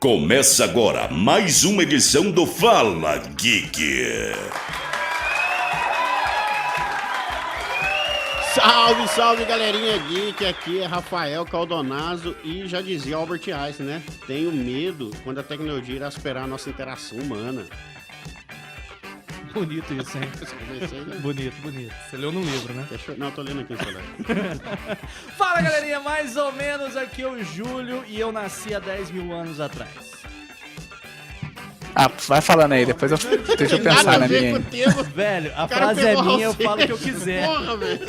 Começa agora mais uma edição do Fala Geek. Salve, salve, galerinha geek, aqui é Rafael Caldonazzo e já dizia Albert Einstein, né? Tenho medo quando a tecnologia irá superar a nossa interação humana. Bonito isso, hein? Né? Bonito. Você leu no livro, né? Não, tô lendo aqui no celular. Fala, galerinha, mais ou menos, aqui é o Júlio e eu nasci há 10 mil anos atrás. Ah, vai falando aí, depois deixa eu pensar na minha. Velho, a frase é minha, eu falo o que eu quiser. Porra, velho.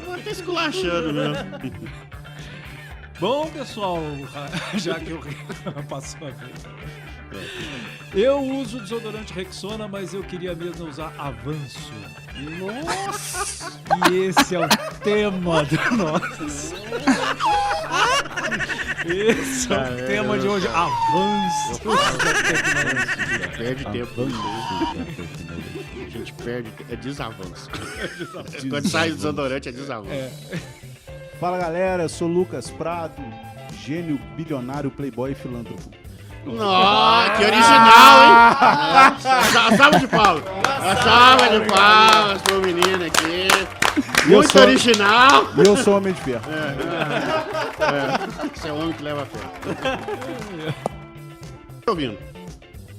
Vou até esculachando, né? Bom, pessoal, já que eu passou a vez. Eu uso desodorante Rexona, mas eu queria mesmo usar Avanço. Nossa! E esse é o tema do nosso. Esse é o tema de hoje. Avanço. Perde tempo. A gente perde. É desavanço. Quando sai o desodorante, é desavanço. Fala, galera, eu sou Lucas Prado, gênio, bilionário, playboy e filântropo. Nossa, que original, hein? Salva de palmas. Salva de palmas pro menino aqui. Muito original. E eu sou homem de ferro. Você é o homem que leva a fé. Tô ouvindo.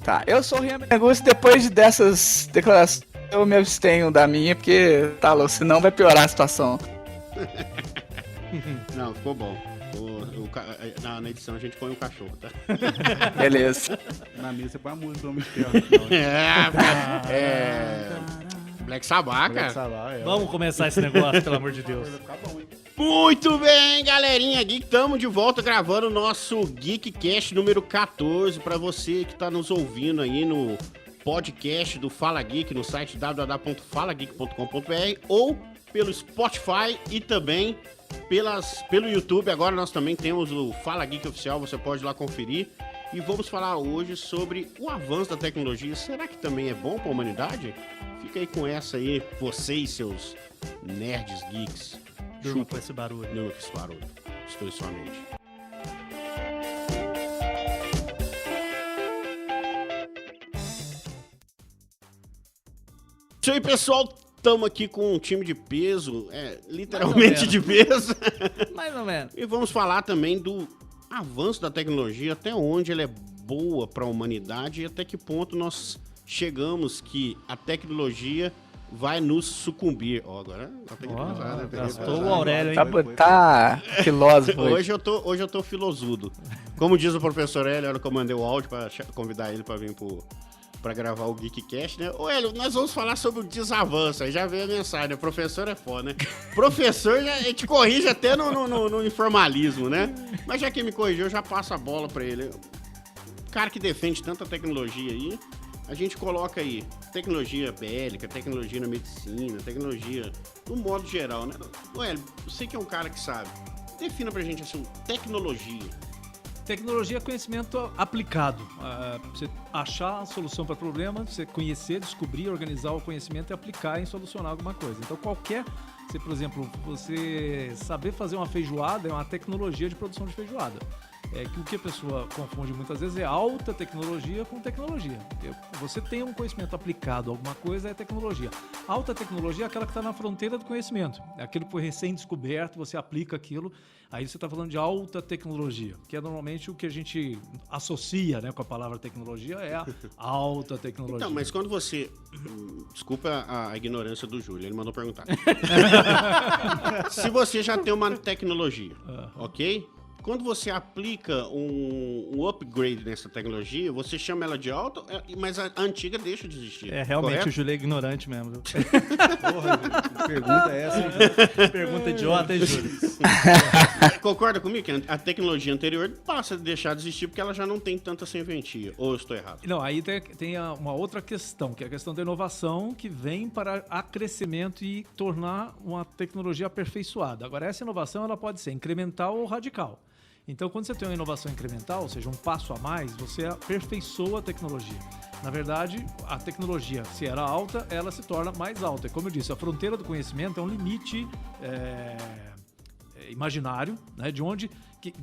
Tá, eu sou o Rian Meneguzzi, depois dessas declarações eu me abstenho da minha, porque, tá louco, senão vai piorar a situação. Não, ficou bom. Na edição a gente põe o cachorro, tá? Beleza. Na mesa você põe a música do homem de ferro. Black Sabbath, cara. Vamos começar esse negócio, pelo amor de Deus. Muito bem, galerinha geek, estamos de volta gravando o nosso GeekCast número 14 para você que tá nos ouvindo aí no podcast do Fala Geek, no site www.falageek.com.br ou pelo Spotify e também pelo YouTube. Agora nós também temos o Fala Geek Oficial, você pode ir lá conferir. E vamos falar hoje sobre o avanço da tecnologia. Será que também é bom para a humanidade? Fica aí com essa aí, vocês, seus nerds geeks. Durma com esse barulho. Não, com esse barulho. Estou em sua mente. Isso aí, pessoal. Estamos aqui com um time de peso, literalmente de peso. Mais ou menos. E vamos falar também do avanço da tecnologia, até onde ela é boa para a humanidade e até que ponto nós chegamos que a tecnologia vai nos sucumbir. Agora gastou o Aurélio, hein? Tá filósofo hoje eu tô filosudo. Como diz o professor Hélio, na hora que eu mandei o áudio para convidar ele para vir pra gravar o GeekCast, né? Ô, Hélio, nós vamos falar sobre o desavanço. Aí já veio a mensagem, né? Professor é foda, né? Professor já te corrige até no informalismo, né? Mas já que me corrigiu, eu já passo a bola pra ele. O cara que defende tanta tecnologia aí, a gente coloca aí tecnologia bélica, tecnologia na medicina, tecnologia no modo geral, né? Ô, Hélio, você que é um cara que sabe, defina pra gente assim, tecnologia. Tecnologia é conhecimento aplicado. Você achar a solução para problema, você conhecer, descobrir, organizar o conhecimento e aplicar em solucionar alguma coisa. Então, por exemplo, você saber fazer uma feijoada é uma tecnologia de produção de feijoada. O que a pessoa confunde muitas vezes é alta tecnologia com tecnologia. Você tem um conhecimento aplicado a alguma coisa, é tecnologia. Alta tecnologia é aquela que está na fronteira do conhecimento. É aquilo que foi recém-descoberto, você aplica aquilo, aí você está falando de alta tecnologia, que é normalmente o que a gente associa, né, com a palavra tecnologia, é a alta tecnologia. Então, mas quando você... Desculpa a ignorância do Júlio, ele mandou perguntar. Se você já tem uma tecnologia, ok? Quando você aplica um upgrade nessa tecnologia, você chama ela de alta, mas a antiga deixa de existir. Realmente, correto? o Júlio é ignorante mesmo. Porra, que pergunta é essa? Pergunta idiota, hein, Júlio? Concorda comigo que a tecnologia anterior passa a deixar de existir porque ela já não tem tanta serventia? Ou eu estou errado? Não, aí tem uma outra questão, que é a questão da inovação que vem para acrescimento e tornar uma tecnologia aperfeiçoada. Agora, essa inovação ela pode ser incremental ou radical. Então, quando você tem uma inovação incremental, ou seja, um passo a mais, você aperfeiçoa a tecnologia. Na verdade, a tecnologia, se era alta, ela se torna mais alta. Como eu disse, a fronteira do conhecimento é um limite imaginário, né, de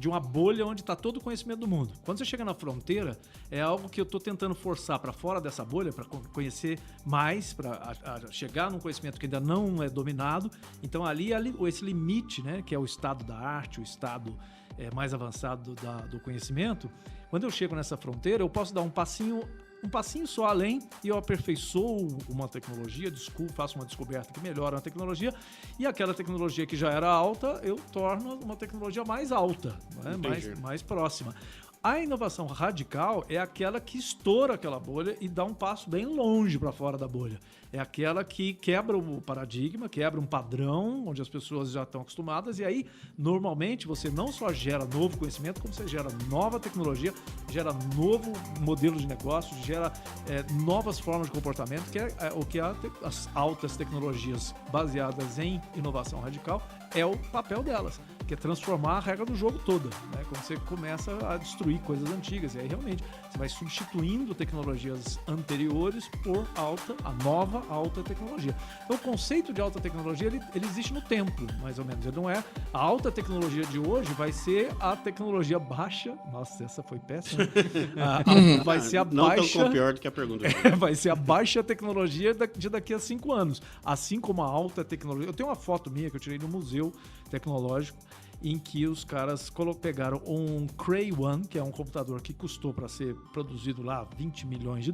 uma bolha onde está todo o conhecimento do mundo. Quando você chega na fronteira, é algo que eu estou tentando forçar para fora dessa bolha, para conhecer mais, para chegar num conhecimento que ainda não é dominado. Então ali esse limite, né, que é o estado da arte, o estado mais avançado do conhecimento, quando eu chego nessa fronteira, eu posso dar um passinho só além e eu aperfeiçoo uma tecnologia, faço uma descoberta que melhora a tecnologia, e aquela tecnologia que já era alta, eu torno uma tecnologia mais alta, né? mais próxima. A inovação radical é aquela que estoura aquela bolha e dá um passo bem longe para fora da bolha. É aquela que quebra o paradigma, quebra um padrão onde as pessoas já estão acostumadas, e aí, normalmente, você não só gera novo conhecimento, como você gera nova tecnologia, gera novo modelo de negócio, gera novas formas de comportamento, que é o que as altas tecnologias baseadas em inovação radical é o papel delas, que é transformar a regra do jogo toda, né? Quando você começa a destruir coisas antigas, e aí realmente você vai substituindo tecnologias anteriores por a nova alta tecnologia. Então o conceito de alta tecnologia, ele existe no tempo, mais ou menos. Ele não é a alta tecnologia de hoje, vai ser a tecnologia baixa. Nossa, essa foi péssima. Vai ser a baixa. Não tão pior do que a pergunta. Vai ser a baixa tecnologia de daqui a 5 anos. Assim como a alta tecnologia. Eu tenho uma foto minha que eu tirei no museu tecnológico, em que os caras pegaram um Cray One, que é um computador que custou para ser produzido lá $20 milhões.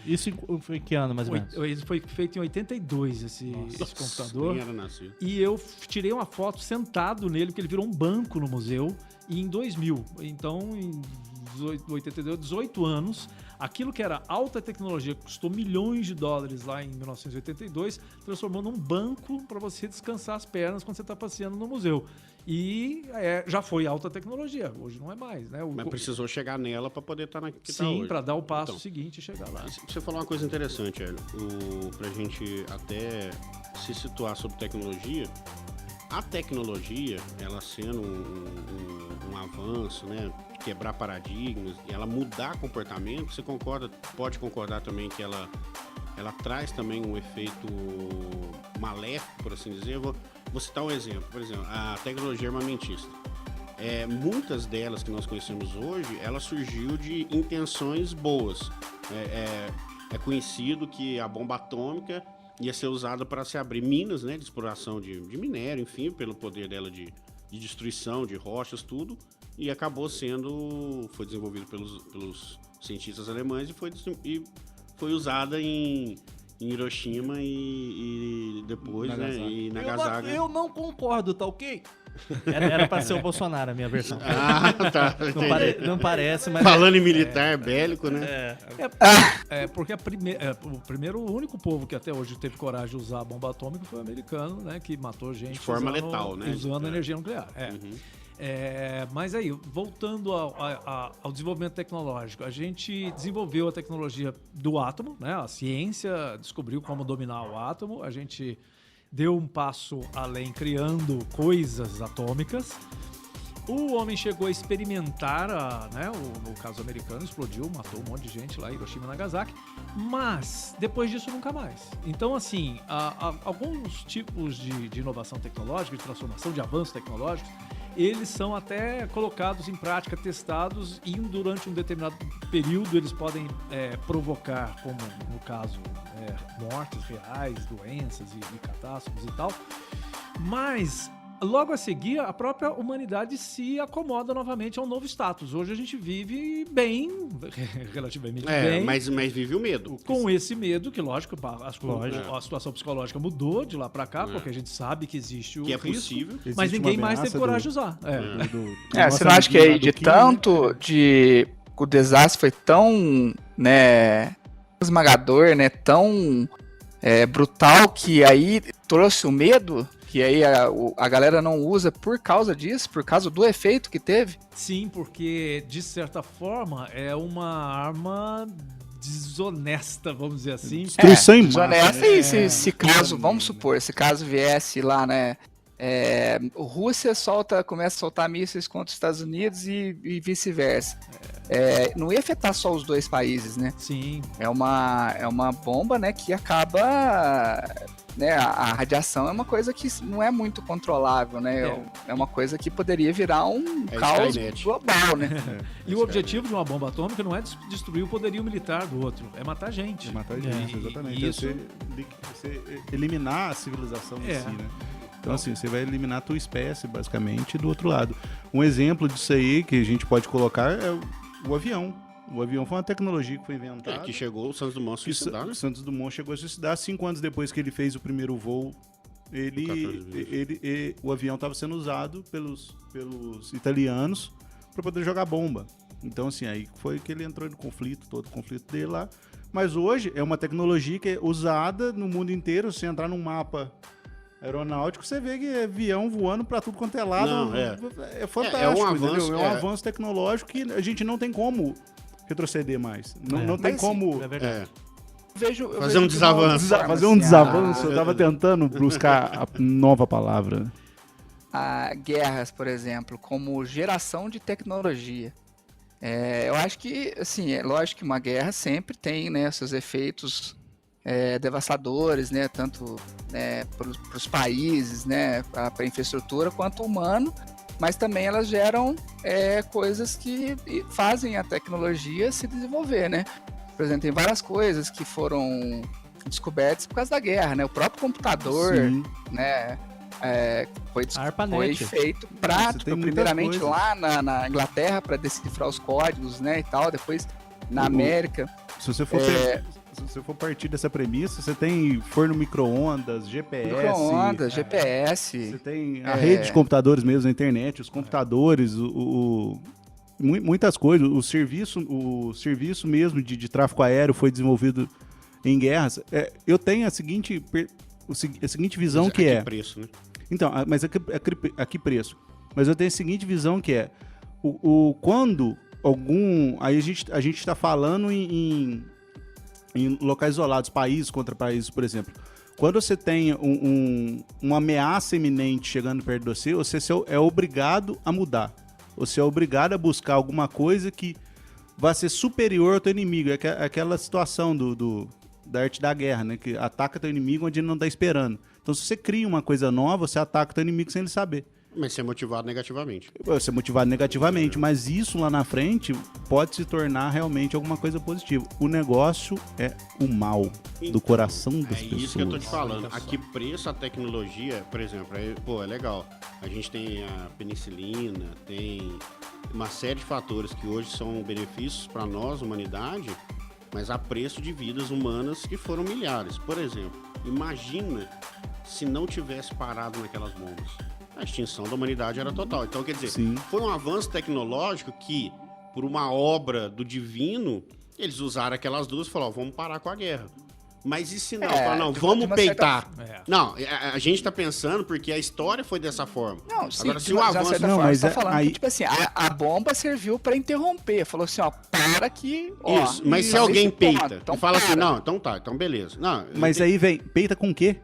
Isso foi em que ano, mais ou menos? Ele foi feito em 82, esse computador. Nem era nascido. E eu tirei uma foto sentado nele, porque ele virou um banco no museu, em 2000. Então, em 82, 18 anos, aquilo que era alta tecnologia, que custou $1 milhões lá em 1982, transformou num banco para você descansar as pernas quando você está passeando no museu. E já foi alta tecnologia, hoje não é mais, né? Mas precisou chegar nela para poder estar na que Sim, para dar o passo seguinte e chegar lá. Você falou uma coisa interessante, Hélio, pra gente até se situar sobre tecnologia. A tecnologia, ela sendo um avanço, né, quebrar paradigmas, e ela mudar comportamento, você pode concordar também que ela traz também um efeito maléfico, por assim dizer. Vou citar um exemplo, por exemplo, a tecnologia armamentista. Muitas delas que nós conhecemos hoje, ela surgiu de intenções boas. É conhecido que a bomba atômica ia ser usada para se abrir minas, né, de exploração de minério, enfim, pelo poder dela de destruição de rochas, tudo, e foi desenvolvido pelos cientistas alemães e foi usada em Hiroshima e depois, Nagasaki. né, e Nagasaki. Eu não concordo, tá ok? Era pra ser o Bolsonaro, a minha versão. Tá. Não parece, mas... Falando em militar bélico, né? Porque o único povo que até hoje teve coragem de usar a bomba atômica foi o americano, né? Que matou gente de forma letal, né? Usando energia nuclear. Uhum. Mas aí, voltando ao desenvolvimento tecnológico, a gente desenvolveu a tecnologia do átomo, né? A ciência descobriu como dominar o átomo, a gente deu um passo além criando coisas atômicas. O homem chegou a experimentar, no caso americano, explodiu, matou um monte de gente lá, Hiroshima e Nagasaki, mas depois disso nunca mais. Então, assim, alguns tipos de inovação tecnológica, de transformação, de avanços tecnológicos, eles são até colocados em prática, testados, e durante um determinado período eles podem provocar, como no caso, mortes reais, doenças e catástrofes e tal. Mas logo a seguir, a própria humanidade se acomoda novamente a um novo status. Hoje a gente vive bem, relativamente bem. Mas vive o medo. Com esse medo, que lógico, a situação psicológica mudou de lá pra cá, porque a gente sabe que existe o que é risco, possível. mas ninguém mais teve coragem de usar. Você não acha que aí de tanto o desastre foi tão, né, esmagador, né, tão brutal, que aí trouxe o medo? Que aí a galera não usa por causa disso, por causa do efeito que teve? Sim, porque de certa forma é uma arma desonesta, vamos dizer assim. Destruição em massa. Desonesta, e se caso, vamos supor, se caso viesse lá, né, Rússia começa a soltar mísseis contra os Estados Unidos e vice-versa. Não ia afetar só os dois países, né? Sim. É uma bomba, né, que acaba né, a radiação é uma coisa que não é muito controlável, né? É uma coisa que poderia virar um caos Skynet. global, né? E o objetivo de uma bomba atômica não é destruir o poderio militar do outro, é matar gente. Matar gente, exatamente. Isso... Você eliminar a civilização em si, né? Então, assim, você vai eliminar a tua espécie, basicamente, do outro lado. Um exemplo disso aí que a gente pode colocar é o avião. O avião foi uma tecnologia que foi inventada. Que chegou o Santos Dumont a suicidar, né? O Santos Dumont chegou a suicidar 5 anos depois que ele fez o primeiro voo. O avião estava sendo usado pelos italianos para poder jogar bomba. Então, assim, aí foi que ele entrou no conflito, todo o conflito dele lá. Mas hoje é uma tecnologia que é usada no mundo inteiro. Se entrar num mapa aeronáutico, você vê que é avião voando para tudo quanto é lado. Não, é fantástico, é um avanço, entendeu? É um avanço tecnológico que a gente não tem como retroceder mais. Não tem como... É verdade. Fazer um desavanço. Fazer um desavanço. Eu tava tentando buscar a nova palavra. Guerras, por exemplo, como geração de tecnologia. Eu acho que, assim, é lógico que uma guerra sempre tem, né, seus efeitos devastadores, né, tanto para os países, né, para a infraestrutura, quanto humano, mas também elas geram coisas que fazem a tecnologia se desenvolver, né? Por exemplo, tem várias coisas que foram descobertas por causa da guerra, né? O próprio computador, né? Foi feito prático, primeiramente lá na Inglaterra para decifrar os códigos, né, e tal, depois na América. Se você for partir dessa premissa, você tem forno micro-ondas, GPS. GPS. Você tem a rede de computadores mesmo, a internet, os computadores, muitas coisas. O serviço mesmo de tráfego aéreo foi desenvolvido em guerras. Eu tenho a seguinte visão que é... preço, né? Então, mas aqui preço. Mas eu tenho a seguinte visão que é... Quando algum... Aí a gente está falando em locais isolados, países contra países, por exemplo. Quando você tem uma ameaça iminente chegando perto de você é obrigado a mudar. Você é obrigado a buscar alguma coisa que vai ser superior ao teu inimigo. É aquela situação da arte da guerra, né? Que ataca teu inimigo onde ele não está esperando. Então, se você cria uma coisa nova, você ataca teu inimigo sem ele saber. Mas ser motivado negativamente. Ser motivado negativamente, mas isso lá na frente pode se tornar realmente alguma coisa positiva. O negócio é o mal do coração das pessoas. É isso que eu tô te falando. A que preço a tecnologia, por exemplo, é legal. A gente tem a penicilina, tem uma série de fatores que hoje são benefícios para nós, humanidade, mas a preço de vidas humanas que foram milhares. Por exemplo, imagina se não tivesse parado naquelas bombas. A extinção da humanidade era total. Então, quer dizer, foi um avanço tecnológico que, por uma obra do divino, eles usaram aquelas duas e falaram, vamos parar com a guerra. Mas e se não? Não, vamos peitar. Não, a gente tá pensando porque a história foi dessa forma. Não, sim, agora, se o avanço... Você tá falando que, tipo assim, a bomba serviu pra interromper. Falou assim, para que... Isso, mas se alguém peita então e fala assim, não, então tá, então beleza. Não, mas aí vem, peita com o quê?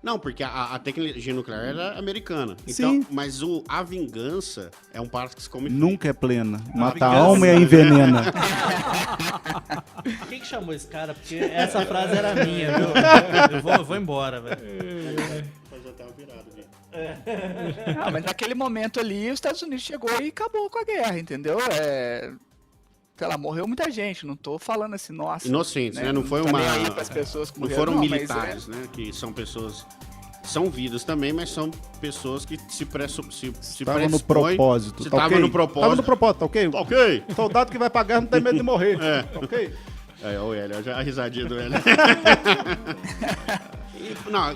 Não, porque a tecnologia nuclear era americana. Então, mas a vingança é um parto que se come. Nunca é plena. Mata a alma e a envenena. Quem que chamou esse cara? Porque essa frase era minha, viu? Eu vou embora, velho. Fazer até uma virada aqui. Mas naquele momento ali, os Estados Unidos chegou e acabou com a guerra, entendeu? Sei lá, morreu muita gente, não tô falando assim, nossa... Inocentes, né? Não foi uma... pessoas que não foram militares, né? Que são pessoas... São vidas também, mas são pessoas que se Estavam no propósito. Estavam no propósito. Tava no propósito, tá ok? Tá ok. Soldado que vai pagar não tem medo de morrer. Tá ok? O Hélio, a risadinha do Hélio.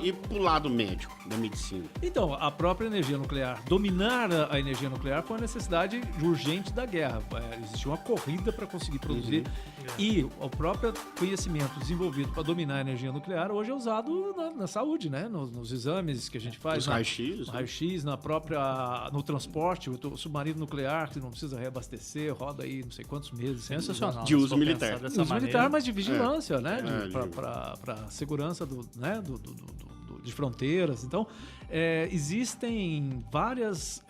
E pro lado médico da medicina? Então, a própria energia nuclear, dominar a energia nuclear foi uma necessidade urgente da guerra. Existia uma corrida para conseguir produzir. E o próprio conhecimento desenvolvido para dominar a energia nuclear hoje é usado na saúde, né? Nos exames que a gente faz. Os raios-x. Raio-x, no transporte, o submarino nuclear, que não precisa reabastecer, roda aí não sei quantos meses. Sensacional. De uso militar. De uso militar, mas de vigilância, né? Para segurança de fronteiras. Então, existem várias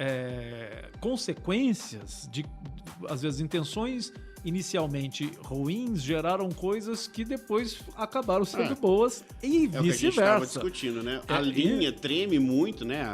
consequências de, às vezes, intenções inicialmente ruins geraram coisas que depois acabaram sendo boas e É o que a gente estava vice-versa. discutindo, né? A linha treme muito, né?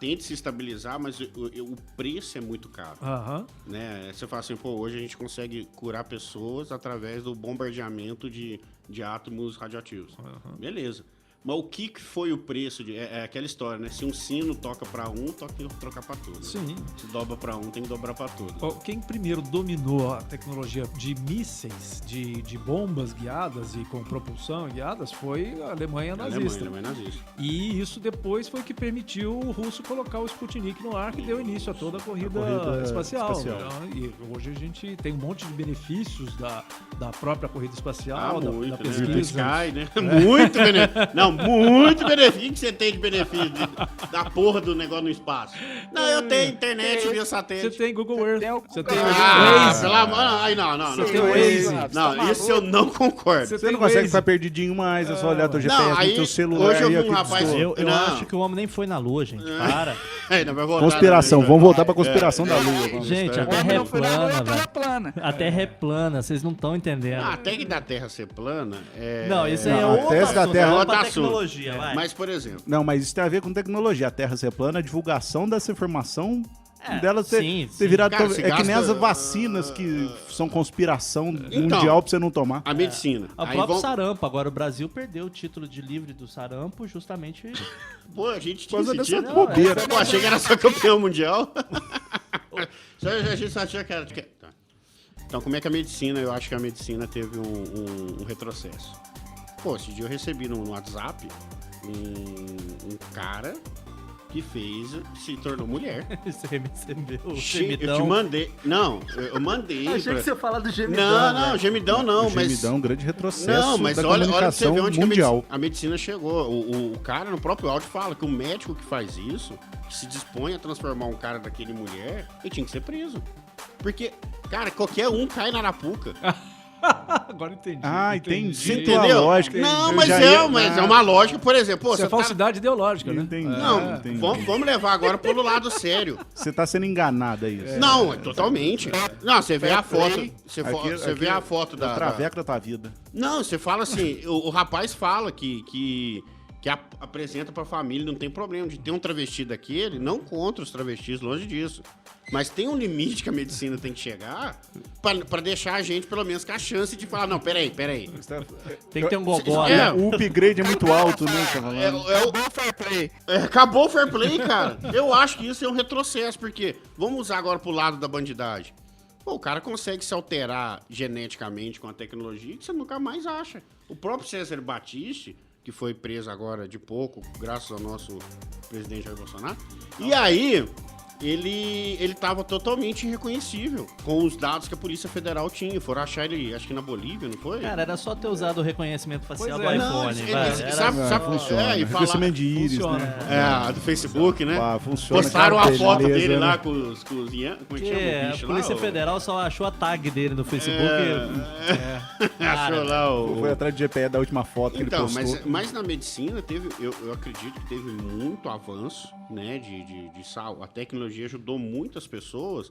Tenta se estabilizar, mas o preço é muito caro. Aham. Né? Você fala assim, pô, hoje a gente consegue curar pessoas através do bombardeamento de átomos radioativos. Beleza. Mas o que foi o preço? É aquela história, né? Se um sino toca pra um, tem que trocar pra todos. Sim. Se dobra pra um, tem que dobrar pra todos. Ó, quem primeiro dominou a tecnologia de mísseis, de bombas guiadas e com propulsão guiadas foi a Alemanha nazista. Alemanha nazista. E isso depois foi o que permitiu o russo colocar o Sputnik no ar, que deu início a toda a corrida espacial. Né? E hoje a gente tem um monte de benefícios da própria corrida espacial, da muito, pesquisa. né? Sky, né? Muito benefício. Não, muito benefício que você tem de benefício da porra do negócio no espaço. Não, eu tenho internet via satélite. Você tem Google Earth. Você tem Waze. Pelo amor... Ai, não. Você tem o Waze. Não, isso eu não concordo. Você não consegue ficar perdidinho mais, é só olhar teu GPS no teu celular. Hoje eu vi aí, um rapaz... Eu acho que o homem nem foi na Lua, gente. Para. Não, vai voltar, Conspiração, né? vamos voltar pra conspiração da Lua. Vamos. Gente, a O Terra homem é não foi na Lua, plana, a Terra é velho. plana. A Terra é plana, vocês não estão entendendo. Até que da Terra ser plana... Não, isso aí é Não, outra a tese da assunto, Terra- é outra Outro assunto. tecnologia, vai. Mas, por exemplo... Não, mas isso tem a ver com tecnologia. A Terra ser plana, a divulgação dessa informação dela ter sim. virado... Cara, se é que nem gasta- as vacinas que são conspiração mundial pra você não tomar. A medicina. O Aí próprio vão... sarampo. Agora o Brasil perdeu o título de livre do sarampo justamente... Pô, a gente Por causa tinha esse dessa título. bobeira. Pô, achei que era só campeão mundial. A gente só achou que era... Tá. Então, como é que a medicina... Eu acho que a medicina teve um retrocesso. Pô, esse dia eu recebi no WhatsApp um cara que se tornou mulher. Você recebeu o Eu gemidão. te mandei... Não, eu mandei... Achei que você ia falar do gemidão. Não, velho. gemidão não, O mas... gemidão é um grande retrocesso Não, mas da olha pra você comunicação ver onde mundial. que a medicina chegou. O cara no próprio áudio fala que o médico que faz isso, que se dispõe a transformar um cara daquele em mulher, ele tinha que ser preso. Porque, cara, qualquer um cai na arapuca. Agora entendi. Ah, entendi. Você Tua entendeu? lógica, Não, eu mas já é, ia- mas é uma lógica, por exemplo. Pô, Isso é você tá... falsidade ideológica, né? Entendi. Não, entendi. vamos levar agora pro lado sério. Você tá sendo enganado aí. Não, totalmente. Não, você vê a foto. Você Aqui- vê a foto É o da... traveco da tua vida. Não, você fala assim, o rapaz fala que apresenta pra família, não tem problema de ter um travesti daquele, não contra os travestis, longe disso. Mas tem um limite que a medicina tem que chegar pra deixar a gente, pelo menos, com a chance de falar, não, peraí. Tem que ter um gogó, É, né? O upgrade é muito alto, né? Tá falando? Fair play. Acabou o fair play, cara. Eu acho que isso é um retrocesso, porque vamos usar agora pro lado da bandidagem. Pô, o cara consegue se alterar geneticamente com a tecnologia que você nunca mais acha. O próprio César Battisti, que foi preso agora de pouco, graças ao nosso presidente Jair Bolsonaro. E aí, ele tava totalmente irreconhecível com os dados que a Polícia Federal tinha. Foram achar ele, acho que na Bolívia, não foi? Cara, era só ter usado o reconhecimento facial Pois do é. iPhone, Não, vai. ele- Era sabe- só- Funciona. e falar- Reconhecimento de íris, Funciona. né? É, do Facebook, né? Ah, funciona. Postaram a aquela foto beleza, dele né? lá com os como é que chama o a bicho Polícia lá? Federal só achou a tag dele no Facebook. Achou lá o... Foi atrás do GPE da última foto que Então, ele postou. mas na medicina teve, eu acredito que teve muito avanço, né, de saúde. A tecnologia ajudou muitas pessoas,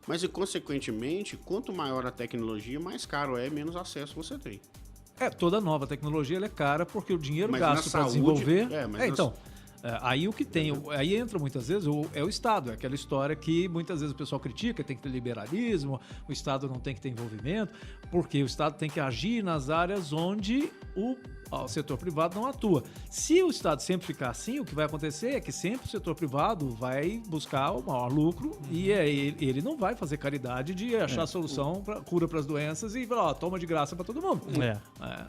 mas e, consequentemente, quanto maior a tecnologia, mais caro é, menos acesso você tem. Toda nova tecnologia ela é cara porque o dinheiro Mas gasto na para saúde- desenvolver. mas na- Então, aí o que tem, aí entra muitas vezes é o Estado, é aquela história que muitas vezes o pessoal critica, tem que ter liberalismo, o Estado não tem que ter envolvimento, porque o Estado tem que agir nas áreas onde o setor privado não atua. Se o Estado sempre ficar assim, o que vai acontecer é que sempre o setor privado vai buscar o maior lucro e ele não vai fazer caridade de achar solução, cura para as doenças e falar, ó, toma de graça para todo mundo.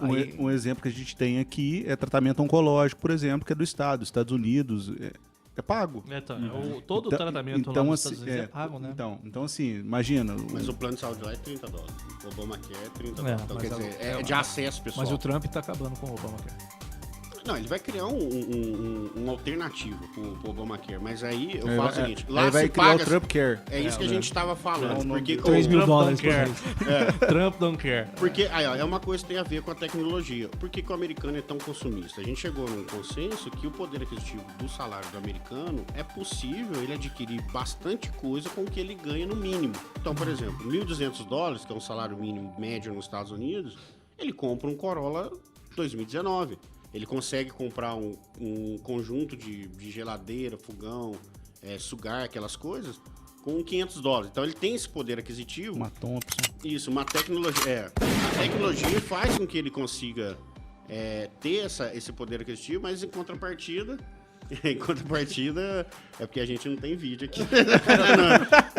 Aí- Um exemplo que a gente tem aqui é tratamento oncológico, por exemplo, que é do Estado. Estados Unidos é pago. Então, todo o tratamento então, lá nos assim, Estados Unidos é pago, né? Então, assim, imagina. Mas o plano de saúde lá é $30. O Obamacare é $30. É, Então, mas quer dizer, é de acesso, pessoal. Mas o Trump tá acabando com o Obamacare. Não, ele vai criar um alternativo pro Obamacare, mas aí eu falo o seguinte, lá Aí vai se criar paga... o Trump Care. É isso que a gente estava falando, porque... $3 mil por mês. Trump don't care. Porque aí, ó, é uma coisa que tem a ver com a tecnologia. Por que o americano é tão consumista? A gente chegou num consenso que o poder aquisitivo do salário do americano é possível ele adquirir bastante coisa com o que ele ganha no mínimo. Então, por exemplo, $1.200, que é um salário mínimo médio nos Estados Unidos, ele compra um Corolla 2019. Ele consegue comprar um conjunto de geladeira, fogão, sugar, aquelas coisas, com $500. Então ele tem esse poder aquisitivo. Uma Thompson. Isso, uma tecnologia. A tecnologia faz com que ele consiga ter esse poder aquisitivo, mas em contrapartida. Em contrapartida, é porque a gente não tem vídeo aqui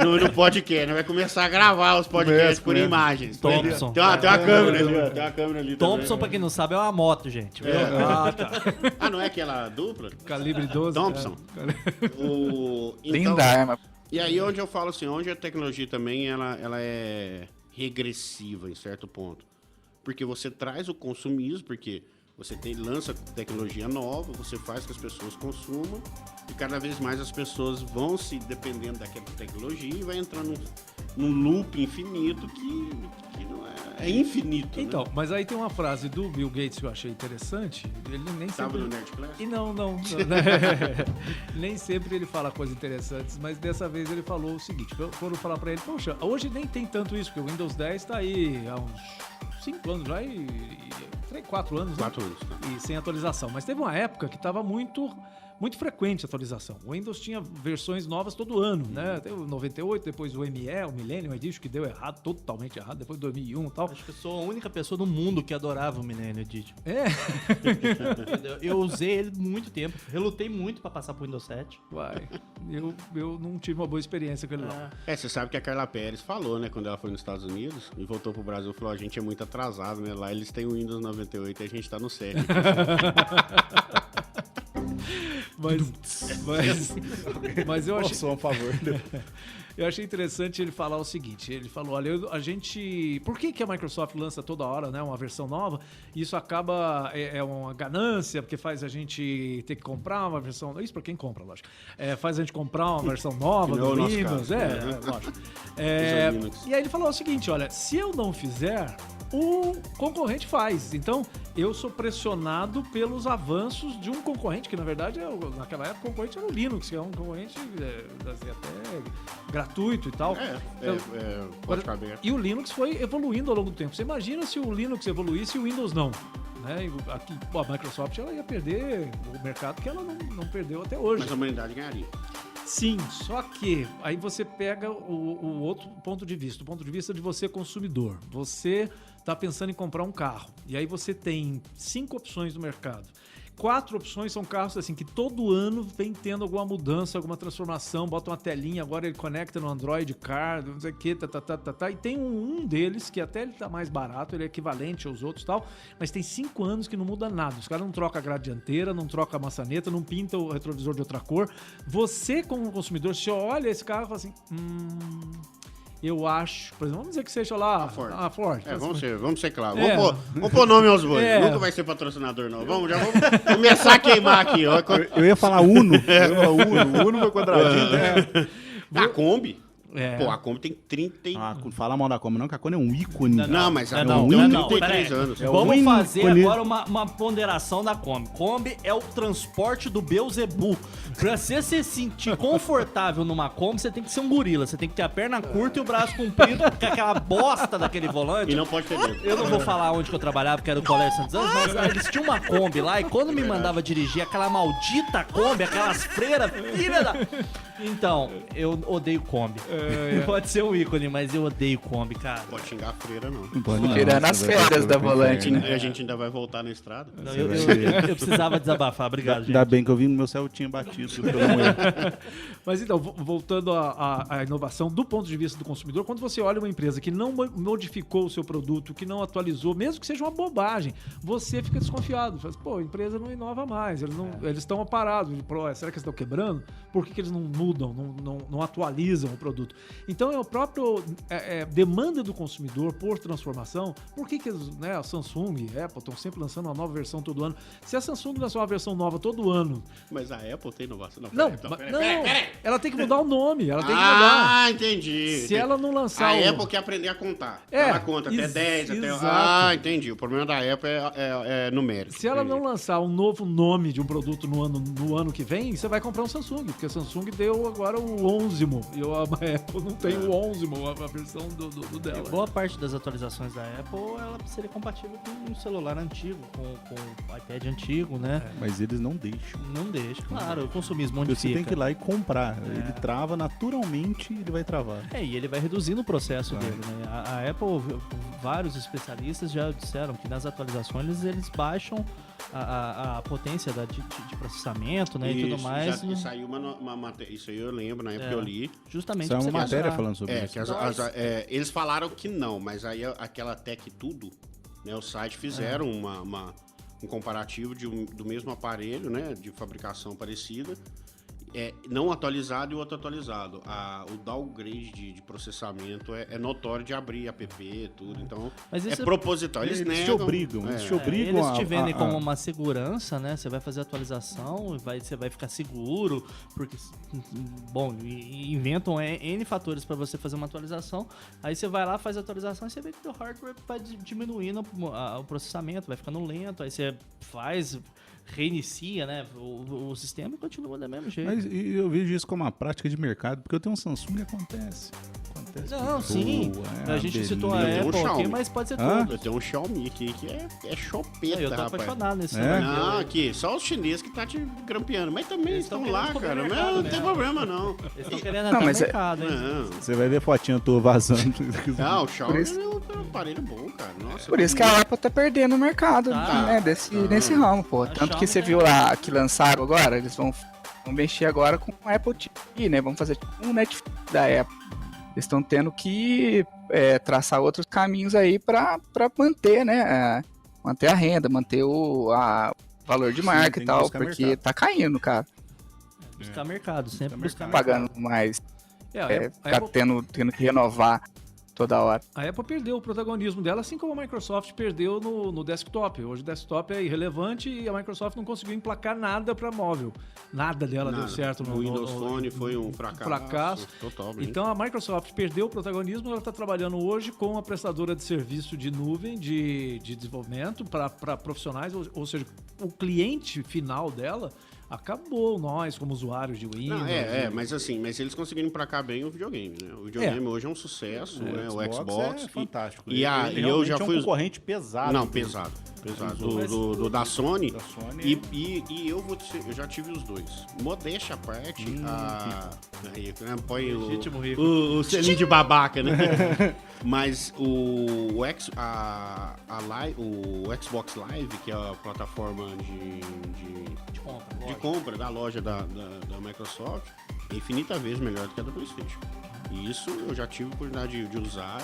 no podcast, né? Vai começar a gravar os podcasts por imagens. Thompson. Tem uma câmera ali, ó. Tem uma câmera ali Thompson, também, pra quem não sabe, é uma moto, gente. Ah, tá. Ah, não é aquela dupla? Calibre 12. Thompson. Linda arma. E aí onde eu falo assim, onde a tecnologia também ela é regressiva em certo ponto. Porque você traz o consumismo, porque você lança tecnologia nova, você faz que as pessoas consumam e cada vez mais as pessoas vão se dependendo daquela tecnologia e vai entrando num loop infinito que não é infinito. Então, né? mas aí tem uma frase do Bill Gates que eu achei interessante. Ele nem Tava sempre... no Nerd Class? E não. Nem sempre ele fala coisas interessantes, mas dessa vez ele falou o seguinte: foram falar pra ele, poxa, hoje nem tem tanto isso, porque o Windows 10 tá aí há uns 5 anos já e 4 anos, né? 4 anos, tá. E sem atualização. Mas teve uma época que estava muito frequente a atualização. O Windows tinha versões novas todo ano, né? Teve o 98, depois o ME, o Millennium Edition, que deu errado, totalmente errado, depois 2001 e tal. Acho que eu sou a única pessoa do mundo que adorava o Millennium Edition. É. Eu usei ele muito tempo, relutei muito pra passar pro Windows 7. Uai, eu não tive uma boa experiência com ele, não. Você sabe que a Carla Pérez falou, né, quando ela foi nos Estados Unidos e voltou pro Brasil, falou, a gente é muito atrasado, né? Lá eles têm o Windows 98 e a gente tá no 7. Mas eu achei... Só um favor. Eu achei interessante ele falar o seguinte, ele falou, olha, a gente... Por que a Microsoft lança toda hora, né, uma versão nova? Isso acaba, é uma ganância, porque faz a gente ter que comprar uma versão... Isso pra quem compra, lógico. Faz a gente comprar uma versão nova do Linux, lógico. E aí ele falou o seguinte, olha, se eu não fizer... o concorrente faz. Então, eu sou pressionado pelos avanços de um concorrente, que na verdade, naquela época, o concorrente era o Linux, que é um concorrente até gratuito e tal. Pode ficar aberto. E o Linux foi evoluindo ao longo do tempo. Você imagina se o Linux evoluísse e o Windows não. Né? E aqui, a Microsoft ela ia perder o mercado que ela não perdeu até hoje. Mas a humanidade ganharia. Sim, só que aí você pega o outro ponto de vista, o ponto de vista de você consumidor. Você está pensando em comprar um carro e aí você tem 5 opções no mercado. 4 opções são carros assim que todo ano vem tendo alguma mudança, alguma transformação, bota uma telinha, agora ele conecta no Android Car, não sei o que, e tem um deles que até ele tá mais barato, ele é equivalente aos outros e tal, mas tem 5 anos que não muda nada. Os caras não trocam a grade dianteira, não trocam a maçaneta, não pintam o retrovisor de outra cor. Você, como consumidor, se olha esse carro e fala assim, eu acho, por exemplo, vamos dizer que seja lá a Ford. Vamos ser claros. Vamos pôr nome aos bois. Nunca vai ser patrocinador, não. Vamos começar a queimar aqui. Ó. Eu ia falar Uno. O Uno foi quadradinho. A Kombi? Pô, a Kombi tem 30 Fala mal da Kombi, não, que a Kombi é um ícone. Não, mas a não, Kombi tem não, 33 anos. Vamos fazer agora uma ponderação da Kombi. Kombi é o transporte do Beelzebub. Pra você se sentir confortável numa Kombi, você tem que ser um gorila. Você tem que ter a perna curta e o braço comprido, com aquela bosta daquele volante. E não pode ter dedo. Eu não vou falar onde que eu trabalhava, porque era do Colégio Santos Anjos, mas eles tinham uma Kombi lá e quando me mandava dirigir aquela maldita Kombi, aquelas freiras, filha da... Então, eu odeio Kombi. Pode ser um ícone, mas eu odeio Kombi, cara. Pode xingar a freira, não. Tirando as férias da volante, né? E a gente ainda vai voltar na estrada. Não, eu precisava desabafar, obrigado, gente. Ainda bem que eu vi no meu céu tinha batido. Mas então, voltando à inovação do ponto de vista do consumidor, quando você olha uma empresa que não modificou o seu produto, que não atualizou, mesmo que seja uma bobagem, você fica desconfiado. Fala, pô, a empresa não inova mais, eles estão parados. Será que eles estão quebrando? Por que eles não mudam mudam, não atualizam o produto. Então é o próprio demanda do consumidor por transformação. Por que a Samsung e a Apple estão sempre lançando uma nova versão todo ano? Se a Samsung lançar uma versão nova todo ano... Mas a Apple tem inovação. Não, peraí. ela tem que mudar o nome, ela tem que mudar. Ah, entendi. Se ela não lançar A Apple quer aprender a contar. Ela conta até 10, até... exato. Ah, entendi. O problema da Apple é numérico. Se ela não lançar um novo nome de um produto no ano que vem, você vai comprar um Samsung, porque a Samsung deu agora o 11mo, e a Apple não tem o 11mo, a versão do dela. Boa parte das atualizações da Apple, ela seria compatível com um celular antigo, com o iPad antigo, né? Mas eles não deixam. Não deixa, claro, o consumismo Você modifica. tem que ir lá e comprar. Ele trava naturalmente, ele vai travar. E ele vai reduzindo o processo dele, né? A Apple, vários especialistas já disseram que nas atualizações eles baixam a potência de processamento, né? E tudo mais. Já saiu uma matéria, isso aí eu lembro, na época eu li. Justamente Saiu pra uma você matéria mostrar. falando sobre isso. Que eles falaram que não, mas aí aquela Tech Tudo, né, o site fizeram um comparativo do mesmo aparelho, né, de fabricação parecida, não atualizado e outro atualizado. O downgrade de processamento é notório de abrir app e tudo, então Mas isso proposital. Eles te negam. obrigam, eles te obrigam eles te vendem a- como uma segurança, né? Você vai fazer atualização e você vai ficar seguro, porque, bom, inventam N fatores para você fazer uma atualização, aí você vai lá, faz a atualização e você vê que o hardware vai diminuindo o processamento, vai ficando lento, aí você reinicia, né, o sistema e continua do mesmo jeito. Mas eu vejo isso como uma prática de mercado, porque eu tenho um Samsung e acontece. Não, sim. É A uma gente citou a beleza. Eu tenho um Apple aqui, Xiaomi. mas pode ser Hã? tudo. Eu tenho um Xiaomi aqui que é chopeta, Eu tô rapaz. apaixonado nesse É? Não, aqui, só os chineses que tá te grampeando. Mas também Eles estão tão lá, querendo comer cara. mercado Não tem mesmo. problema, não. Eles estão querendo Não, entrar no mas mercado, hein? Não, Você vai ver fotinha tua vazando. não, o Xiaomi Por isso- é um aparelho bom, cara. Nossa, Por isso que a Apple tá perdendo o mercado, Tá. né, nesse ramo, pô. A Tanto que Xiaomi você tá- viu lá que lançaram agora, eles vão mexer agora com o Apple TV, né? Vão fazer tipo um Netflix da Apple. Eles estão tendo que traçar outros caminhos aí pra manter, né? Manter a renda, manter o valor de Sim, marca tem e que tal, buscar porque mercado. tá caindo, cara. Buscar mercado, sempre buscar mercado. mercado. Pagando mais, A ficar Apple, tendo que renovar toda hora. a Apple perdeu o protagonismo dela, assim como a Microsoft perdeu no desktop. Hoje o desktop é irrelevante e a Microsoft não conseguiu emplacar nada para móvel. Nada dela deu certo O Windows Phone foi um fracasso. Total. Então a Microsoft perdeu o protagonismo, ela está trabalhando hoje com uma prestadora de serviço de nuvem de desenvolvimento para profissionais, ou seja, o cliente final dela acabou nós como usuários de Windows. Não, mas eles conseguiram emplacar bem o videogame, né? O videogame hoje é um sucesso, né? O Xbox. é fantástico. E Ele eu já realmente fui... é um concorrente pesado. Não, pesado. Do da Sony. Da Sony. E eu vou dizer, eu já tive os dois. Modéstia à parte, aí, né, põe Legítimo rico. o selinho de babaca, né? Mas o Xbox Live, que é a plataforma de compra da loja da Microsoft, é infinita vezes melhor do que a da PlayStation. E isso eu já tive a oportunidade de usar.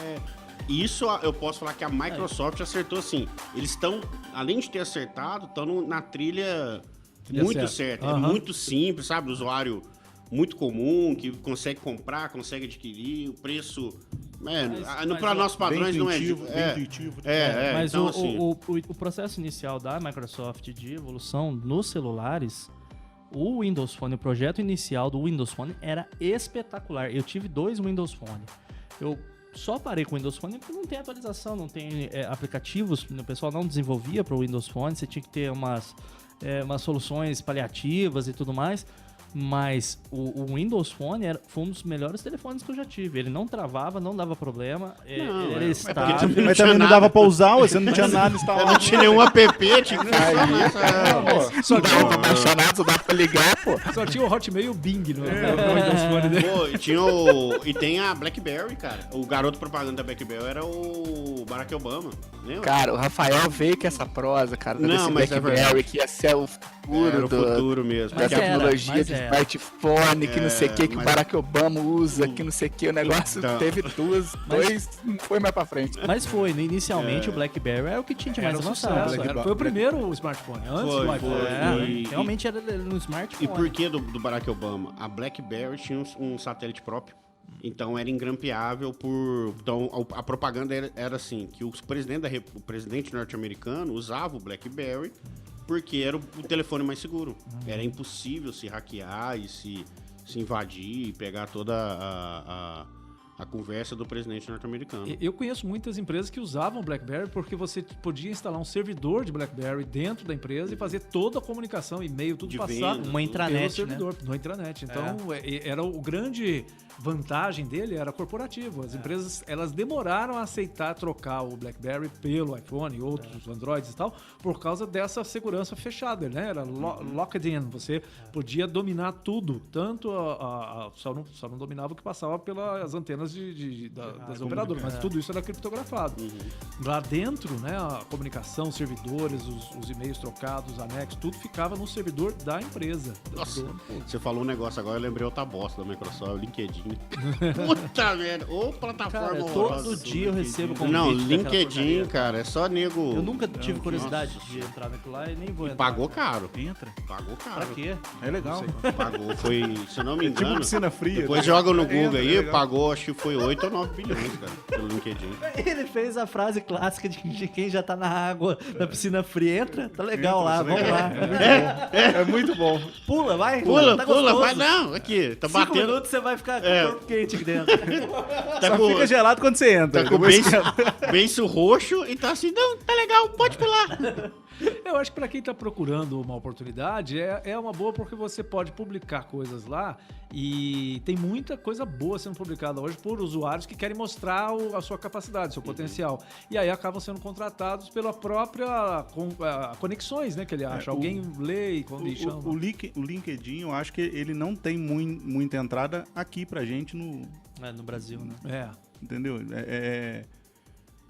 Isso eu posso falar que a Microsoft acertou assim. Eles estão, além de ter acertado, estão na trilha muito certa. É Aham. muito simples, sabe? O usuário muito comum, que consegue comprar, consegue adquirir, o preço. Para nossos padrões não é. Bem intuitivo. Mas então, o, assim, o processo inicial da Microsoft de evolução nos celulares, o Windows Phone, o projeto inicial do Windows Phone era espetacular. Eu tive 2 Windows Phone. Eu só parei com o Windows Phone porque não tem atualização, não tem aplicativos, o pessoal não desenvolvia para o Windows Phone, você tinha que ter umas soluções paliativas e tudo mais. Mas o Windows Phone foi um dos melhores telefones que eu já tive. Ele não travava, não dava problema. Ele era estável. Mas também não dava pra usar, você não tinha nada instalado. não tinha nenhum app, tinha que funcionar. Só Não dava pra baixar nada, só dava pra ligar, pô. Só tinha o Hotmail e o Bing no Windows Phone dele. Pô, e tem a BlackBerry, cara. O garoto propaganda da BlackBerry era o Barack Obama. Lembra? Cara, o Rafael veio com essa prosa, cara, Não, desse mas é BlackBerry verdade. que ia ser o futuro Era o futuro mesmo. da Mas era, tecnologia mas de era. smartphone, que não sei o que o mas- Barack Obama usa, que não sei o que, o negócio Então. teve dois, não foi mais pra frente. Mas foi, inicialmente o BlackBerry era o que tinha de mais Era um avançado. sucesso. Foi o primeiro smartphone, antes Foi, do iPhone. foi. É, E- realmente era no E smartphone. por que do Barack Obama? A BlackBerry tinha um satélite próprio. Então era ingrampeável por. Então a propaganda era assim: que o presidente norte-americano usava o BlackBerry porque era o telefone mais seguro. Era impossível se hackear e se invadir e pegar toda a conversa do presidente norte-americano. Eu conheço muitas empresas que usavam o BlackBerry porque você podia instalar um servidor de BlackBerry dentro da empresa e fazer toda a comunicação, e-mail, tudo De passar venda, uma pelo intranet, né? servidor, no intranet. Então, era o grande vantagem dele era corporativo. As empresas, elas demoraram a aceitar trocar o BlackBerry pelo iPhone e outros Androids e tal, por causa dessa segurança fechada, né? Era locked in, você podia dominar tudo, tanto só não dominava o que passava pelas antenas das operadoras, mas tudo isso era criptografado. Lá dentro, né, a comunicação, servidores, os e-mails trocados, os anexos, tudo ficava no servidor da empresa. Nossa, você falou um negócio agora, eu lembrei outra bosta da Microsoft, o LinkedIn. Puta merda, ô plataforma Cara, horrorosa. todo dia eu recebo convite Não, daquela LinkedIn, porcaria. cara, é só nego. Eu nunca tive curiosidade de entrar naquilo lá e nem vou entrar. Pagou caro. Entra. Pagou Pra caro. quê? É legal. Pagou, foi, se eu não me É tipo engano. piscina fria. Depois tá? joga no Google Entra, aí, é legal. pagou, acho que foi 8 ou 9 bilhões, cara, pelo LinkedIn. Ele fez a frase clássica de quem já tá na água, na piscina fria. Entra, tá legal lá, Entra, vamos lá. É muito bom. Pula, vai. Pula, tá pula, gostoso. vai, não, aqui, tá 5 batendo. minutos você vai ficar com É. o corpo quente aqui dentro. Tá Só com, fica gelado quando você entra. tá com o Depois beiço roxo e tá assim, não, tá legal, pode pular. Eu acho que para quem está procurando uma oportunidade, é uma boa porque você pode publicar coisas lá e tem muita coisa boa sendo publicada hoje por usuários que querem mostrar a sua capacidade, seu potencial. E aí acabam sendo contratados pela própria conexões, né, que ele acha. Alguém lê e quando ele chama. o LinkedIn, eu acho que ele não tem muita entrada aqui pra gente No Brasil, né? É. entendeu?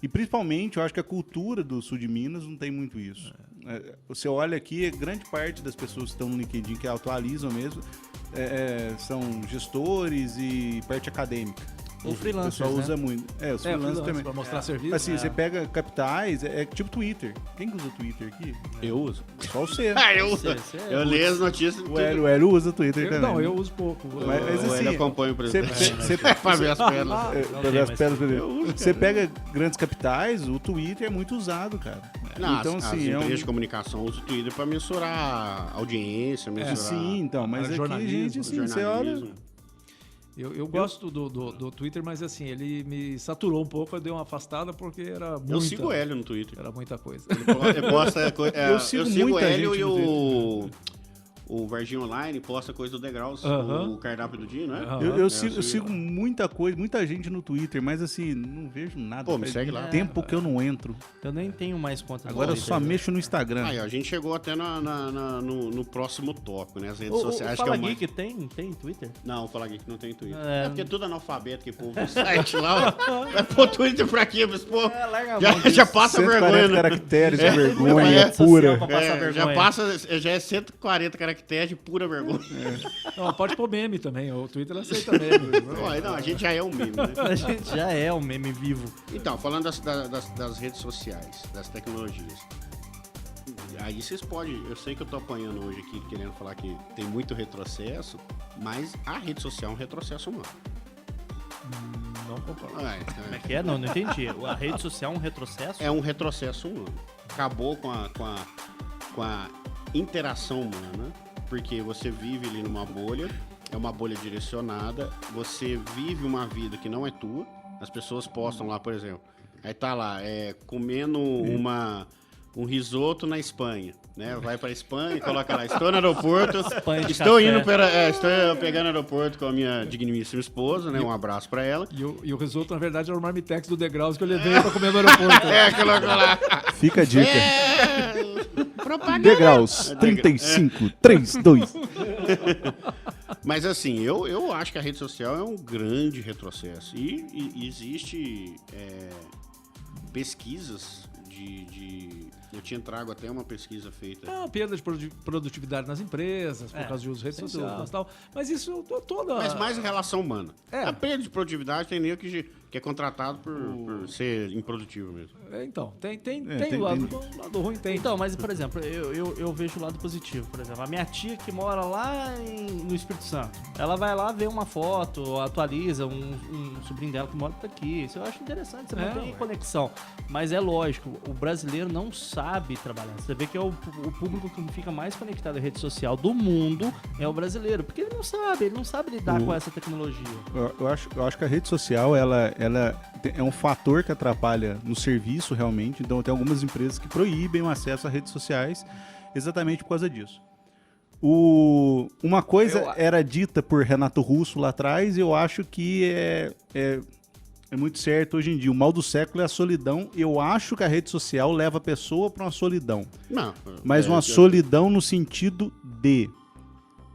E principalmente, eu acho que a cultura do sul de Minas não tem muito isso. Você olha aqui, grande parte das pessoas que estão no LinkedIn, que atualizam mesmo, são gestores e parte acadêmica. Ou freelancers, O pessoal né? usa muito. Os freelancers também. Para mostrar serviço. Assim, você pega capitais, é tipo Twitter. Quem que usa Twitter aqui? Eu uso. Só você. Você é Eu leio as notícias. O Hélio usa Twitter também. Não, eu uso pouco. Mas Mas assim, acompanha o Você, presidente. você, Pra ver as pérolas. pra ver as pérolas, por exemplo. Você pega grandes capitais, o Twitter é muito usado, cara. Não, Então, as assim, empresas de comunicação usam o Twitter pra mensurar audiência, mensurar Sim, então, mas aqui, jornalismo, gente, assim, você olha... jornalismo. Eu gosto do Twitter, mas assim, ele me saturou um pouco, eu dei uma afastada porque era muita... Eu sigo o Hélio no Twitter. Era muita coisa. Ele posta Eu sigo o muita Hélio gente e no o Varginho Online posta coisa do Degraus, Aham. o cardápio do dia, não é? Aham. Eu sigo muita coisa, muita gente no Twitter, mas assim, não vejo nada. Pô, me Faz segue lá. tempo que eu não entro. Eu nem tenho mais conta Agora eu Twitter. só mexo no Instagram. Aí, ó, a gente chegou até no próximo tópico, né? As redes O sociais. Acho Fala que é o mais... Geek tem Twitter? Não, o Fala Geek não tem Twitter. É. É porque é tudo analfabeto que povo do site lá. Vai pôr Twitter pra quê? Mas, pô, larga a já, mão disso. já passa 140 vergonha. Né? caracteres de É. vergonha É. pura. Pra passar vergonha. Já é 140 caracteres de pura vergonha. Não, pode pôr meme também, o Twitter aceita meme. Ué, não, a gente já é um meme, né? A gente já é um meme vivo. Então, falando das redes sociais, das tecnologias. Aí vocês podem... Eu sei que eu tô apanhando hoje aqui, querendo falar que tem muito retrocesso, mas a rede social é um retrocesso humano. Não concordo. Como é que é? Não entendi. A rede social é um retrocesso? É um retrocesso humano. Acabou com a interação humana, porque você vive ali numa bolha, é uma bolha direcionada, você vive uma vida que não é tua. As pessoas postam lá, por exemplo, aí tá lá, comendo um risoto na Espanha, né? Vai pra Espanha e coloca lá, estou no aeroporto, Espanha de estou café. indo estou pegando o aeroporto com a minha digníssima esposa, né? Um abraço pra ela. E o risoto, na verdade, era o Marmitex do Degraus que eu levei pra comer no aeroporto. Colocou lá. Fica a dica. Propaganda. Degraus, 35, 3, 2. Mas assim, eu acho que a rede social é um grande retrocesso. E existe pesquisas Eu tinha trago até uma pesquisa feita. É uma perda de produtividade nas empresas, por causa de uso de redes sociais e tal. Mas isso toda... Mas mais relação humana. É. A perda de produtividade tem nego que é contratado por ser improdutivo mesmo. Então, tem tem- o lado ruim, tem. Então, mas, por exemplo, eu vejo o lado positivo. Por exemplo, a minha tia que mora lá no Espírito Santo, ela vai lá ver uma foto, atualiza um sobrinho dela que mora por aqui. Isso eu acho interessante, você mantém conexão. Mas é lógico, o brasileiro não sabe trabalhar. Você vê que é o público que fica mais conectado à rede social do mundo é o brasileiro, porque ele não sabe lidar com essa tecnologia. Eu acho que a rede social, ela é um fator que atrapalha no serviço, realmente. Então, tem algumas empresas que proíbem o acesso a redes sociais exatamente por causa disso. Uma coisa era dita por Renato Russo lá atrás, e eu acho que é muito certo hoje em dia. O mal do século é a solidão. Eu acho que a rede social leva a pessoa para uma solidão. Não. Mas uma solidão no sentido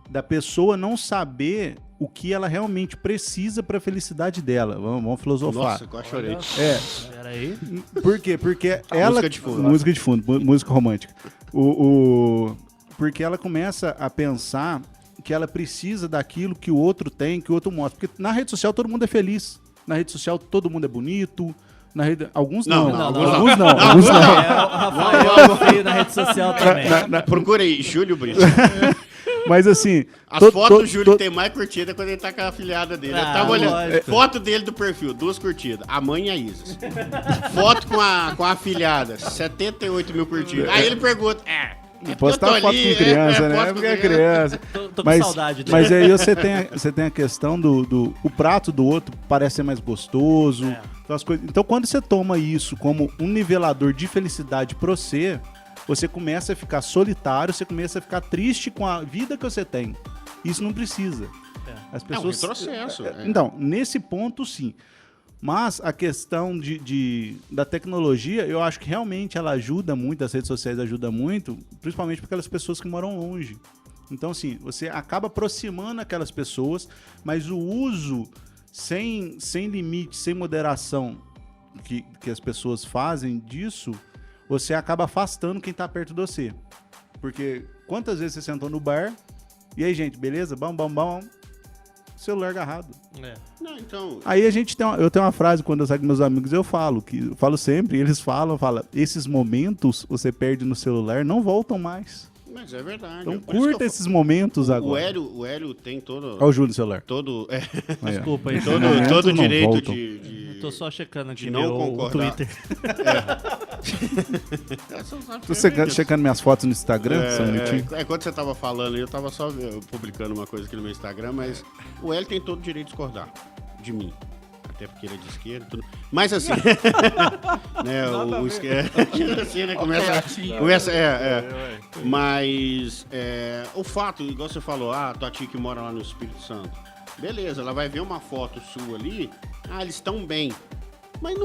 da pessoa não saber o que ela realmente precisa para a felicidade dela. Vamos filosofar. Nossa, quase chorei. Peraí. Por quê? Porque ela... Música de fundo. Música de fundo, música romântica. Porque ela começa a pensar que ela precisa daquilo que o outro tem, que o outro mostra. Porque na rede social todo mundo é feliz. Na rede social todo mundo é bonito. Alguns não. Alguns não. É, o Rafael feio na rede social também. Procura aí, Júlio Brito. Mas assim... As fotos do Júlio tem mais curtida quando ele tá com a afilhada dele. Eu tava olhando. lógico. Foto dele do perfil, 2 curtidas. A mãe e a Isis. Foto com a afilhada, 78 mil curtidas. Aí ele pergunta, Postar foto com criança, né? posto Porque com é criança. Tô com saudade dele. Mas aí você tem a questão o prato do outro parece ser mais gostoso. Então, quando você toma isso como um nivelador de felicidade pra você começa a ficar solitário, você começa a ficar triste com a vida que você tem. Isso não precisa. As pessoas... É um retrocesso. Então, nesse ponto, sim. Mas a questão da tecnologia, eu acho que realmente ela ajuda muito, as redes sociais ajudam muito, principalmente para aquelas pessoas que moram longe. Então, assim, você acaba aproximando aquelas pessoas, mas o uso sem limite, sem moderação que as pessoas fazem disso, você acaba afastando quem tá perto de você. Porque quantas vezes você sentou no bar, e aí, gente, beleza? Bom, celular agarrado. Não, então... Aí eu tenho uma frase quando eu saio com meus amigos, eu falo sempre, e eles falam, esses momentos você perde no celular, não voltam mais. Mas é verdade. Então Por isso curta que esses momentos agora. O Hélio tem todo... Olha o Júlio no celular. Desculpa aí. Todo não direito voltam. de... Tô só checando aqui de não o concordar. Twitter. Tô checando minhas fotos no Instagram, só um minutinho. Quando você tava falando, eu tava só publicando uma coisa aqui no meu Instagram, mas o Hélio tem todo o direito de discordar de mim. Até porque ele é de esquerda e tudo. Mas assim... né, assim, né, começa mas o fato, igual você falou, tua tia que mora lá no Espírito Santo. Beleza, ela vai ver uma foto sua ali, eles estão bem. Mas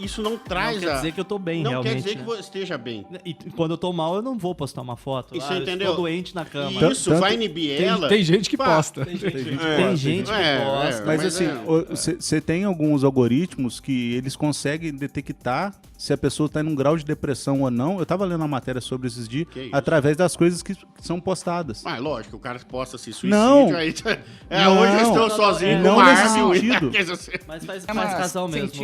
isso não traz Não quer dizer que eu tô bem, não realmente. quer dizer né? que você esteja bem. E quando eu tô mal, eu não vou postar uma foto. Isso, eu entendeu? estou doente na cama. Isso vai inibir ela. Tem gente que posta. Tem gente que posta. Mas assim, você tem alguns algoritmos que eles conseguem detectar se a pessoa está em um grau de depressão ou não. Eu tava lendo uma matéria sobre esses dias, através das coisas que são postadas. Mas lógico, o cara posta suicídio, não, aí hoje eu estou sozinho com uma nesse arma. sentido. Mas faz casal mesmo.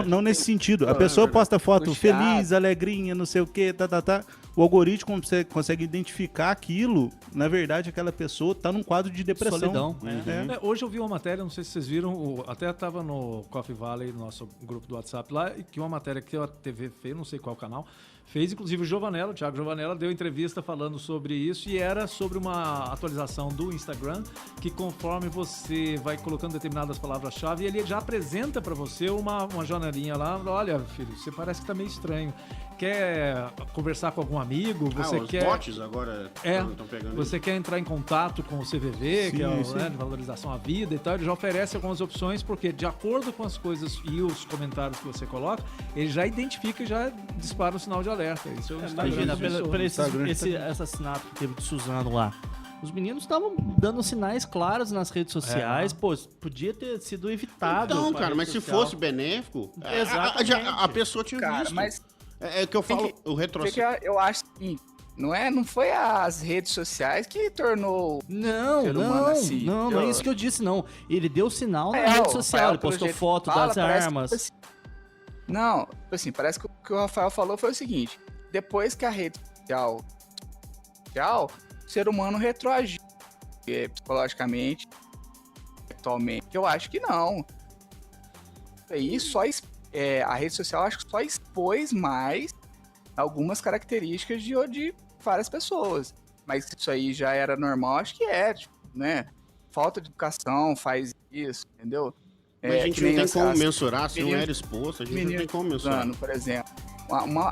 Não nesse sentido. A pessoa posta foto feliz, alegrinha, não sei o que, O algoritmo consegue identificar aquilo, na verdade, aquela pessoa tá num quadro de depressão. Solidão. Hoje eu vi uma matéria, não sei se vocês viram, até estava no Coffee Valley, no nosso grupo do WhatsApp lá, que uma matéria que a TV fez, não sei qual canal, fez, inclusive o Thiago Giovanella deu entrevista falando sobre isso, e era sobre uma atualização do Instagram, que conforme você vai colocando determinadas palavras-chave, ele já apresenta para você uma janelinha lá, olha, filho, você parece que tá meio estranho. Quer conversar com algum amigo? Você os quer... bots agora estão pegando Você quer entrar em contato com o CVV, sim, que é sim. de valorização à vida e tal, ele já oferece algumas opções, porque de acordo com as coisas e os comentários que você coloca, ele já identifica e já dispara um sinal de alerta. Isso é o Instagram Imagina, funciona. por esse assassinato que teve de Suzano lá. Os meninos estavam dando sinais claros nas redes sociais. Pô, podia ter sido evitado. Então, pra cara, rede mas se social. fosse benéfico, Exatamente. a pessoa tinha visto. Mas É que eu falo, o retrocesso. Eu acho que não foi as redes sociais que tornou Não, ser humano assim. não é isso que eu disse, não. Ele deu sinal na É, rede o social, Rafael, ele postou pelo jeito foto que fala, das parece que, armas. tipo assim, não, assim, parece que o que o Rafael falou foi o seguinte: depois que a rede social, o ser humano retroagiu psicologicamente, atualmente. Eu acho que não. Aí a rede social acho que só expôs mais algumas características de várias pessoas. Mas isso aí já era normal, acho que tipo, né? Falta de educação faz isso, entendeu? Mas a gente que não nem tem as- como as mensurar, se não meninas- era exposto, a gente não meninas tem como mensurar. por exemplo.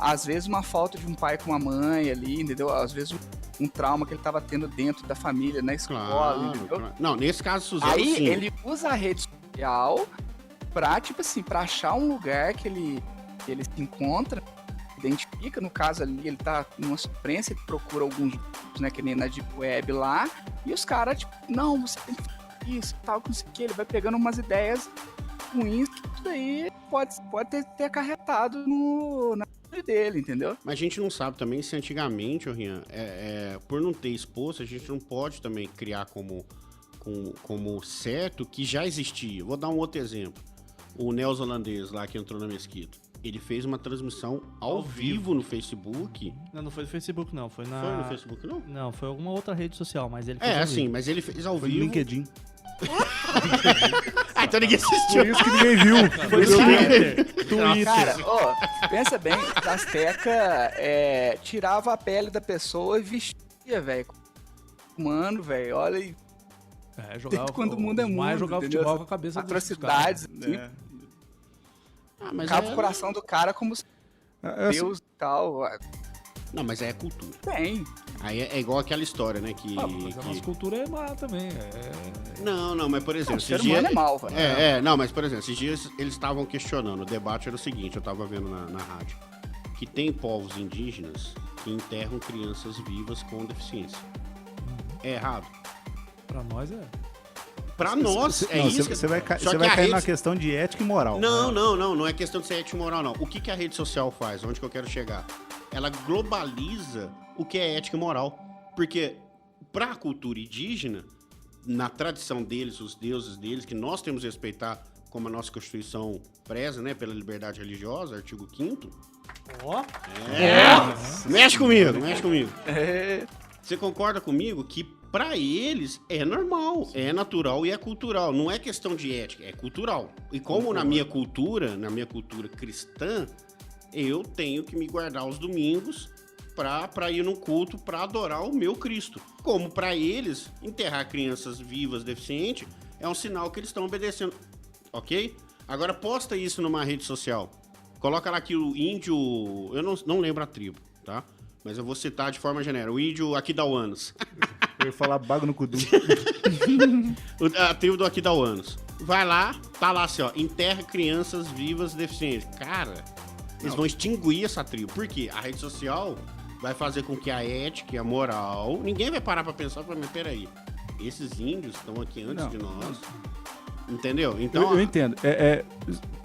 Às vezes uma falta de um pai com uma mãe ali, entendeu? Às vezes um trauma que ele tava tendo dentro da família, na escola, Claro, entendeu? claro. Não, nesse caso, Suzano, Aí sim. ele usa a rede social pra, tipo assim, pra achar um lugar que ele se encontra, identifica, no caso ali, ele tá numa sofrência, ele procura alguns grupos, né, que nem na Deep Web lá, e os caras, tipo, não, você tem que fazer isso, tal, não sei o que, ele vai pegando umas ideias ruins, que isso aí pode ter acarretado na vida dele, entendeu? Mas a gente não sabe também se antigamente, ô Rian, por não ter exposto, a gente não pode também criar como certo que já existia. Vou dar um outro exemplo. O neozelandês lá que entrou na mesquita. Ele fez uma transmissão ao vivo no Facebook. Não foi no Facebook, não. Foi na... Foi no Facebook, não? Não, foi alguma outra rede social, mas ele fez ao Assim, vivo. mas ele fez ao Foi no vivo. LinkedIn. Ah, então ninguém assistiu. Por isso que ninguém viu. Foi no Twitter. Cara, pensa bem, o Azteca tirava a pele da pessoa e vestia, velho. Mano, velho, olha aí, Jogava, quando o mundo é os mais mundo, jogava entendeu? futebol com a cabeça dos atrocidades, caras. assim, Ah, mas ficava o coração do cara como se Deus e tal. Não, mas aí é cultura. Tem. Aí é igual aquela história, né? Mas a nossa cultura é má também. Não, mas por exemplo, O ser esses humano dias... é mal, velho. Não, mas por exemplo, esses dias eles estavam questionando, o debate era o seguinte, eu tava vendo na rádio, que tem povos indígenas que enterram crianças vivas com deficiência. É errado? Pra nós é. Pra nós, é Não, isso. Você vai, Só você que vai a cair rede- na questão de ética e moral. Não é questão de ser ético e moral, não. O que a rede social faz? Onde que eu quero chegar? Ela globaliza o que é ética e moral. Porque pra cultura indígena, na tradição deles, os deuses deles, que nós temos que respeitar, como a nossa Constituição preza, né, pela liberdade religiosa, artigo 5º. Ó, Mexe comigo. Você concorda comigo que pra eles é normal, é natural e é cultural. Não é questão de ética, é cultural. E como na minha cultura cristã, eu tenho que me guardar os domingos pra ir no culto pra adorar o meu Cristo. Como pra eles, enterrar crianças vivas deficientes é um sinal que eles estão obedecendo. Ok? Agora posta isso numa rede social. Coloca lá que o índio... Eu não lembro a tribo, tá? Mas eu vou citar de forma genérica. O índio Aquidauanos. Eu ia falar bago no cudu. A tribo do Aquidauanos. Vai lá, tá lá assim, ó. Enterra crianças vivas deficientes. Cara, eles vão extinguir essa tribo. Por quê? A rede social vai fazer com que a ética e a moral... Ninguém vai parar pra pensar, mas peraí. Esses índios estão aqui antes de nós. Entendeu? Então... Eu entendo.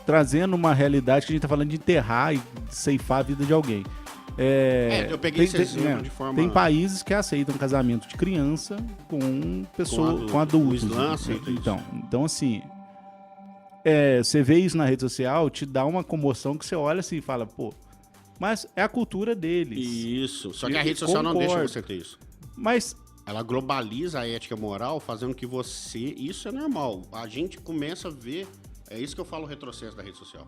Trazendo uma realidade que a gente tá falando de enterrar e ceifar a vida de alguém. eu peguei esse exemplo de forma... Tem países que aceitam casamento de criança com pessoa, com adultos. O Islã aceita isso. Então assim, você vê isso na rede social, te dá uma comoção que você olha assim e fala, pô, mas é a cultura deles. Isso. Só que Eu a rede social não concordo. deixa você ter isso. Mas Ela globaliza a ética moral, fazendo que você... Isso é normal. A gente começa a ver... É isso que eu falo, o retrocesso da rede social.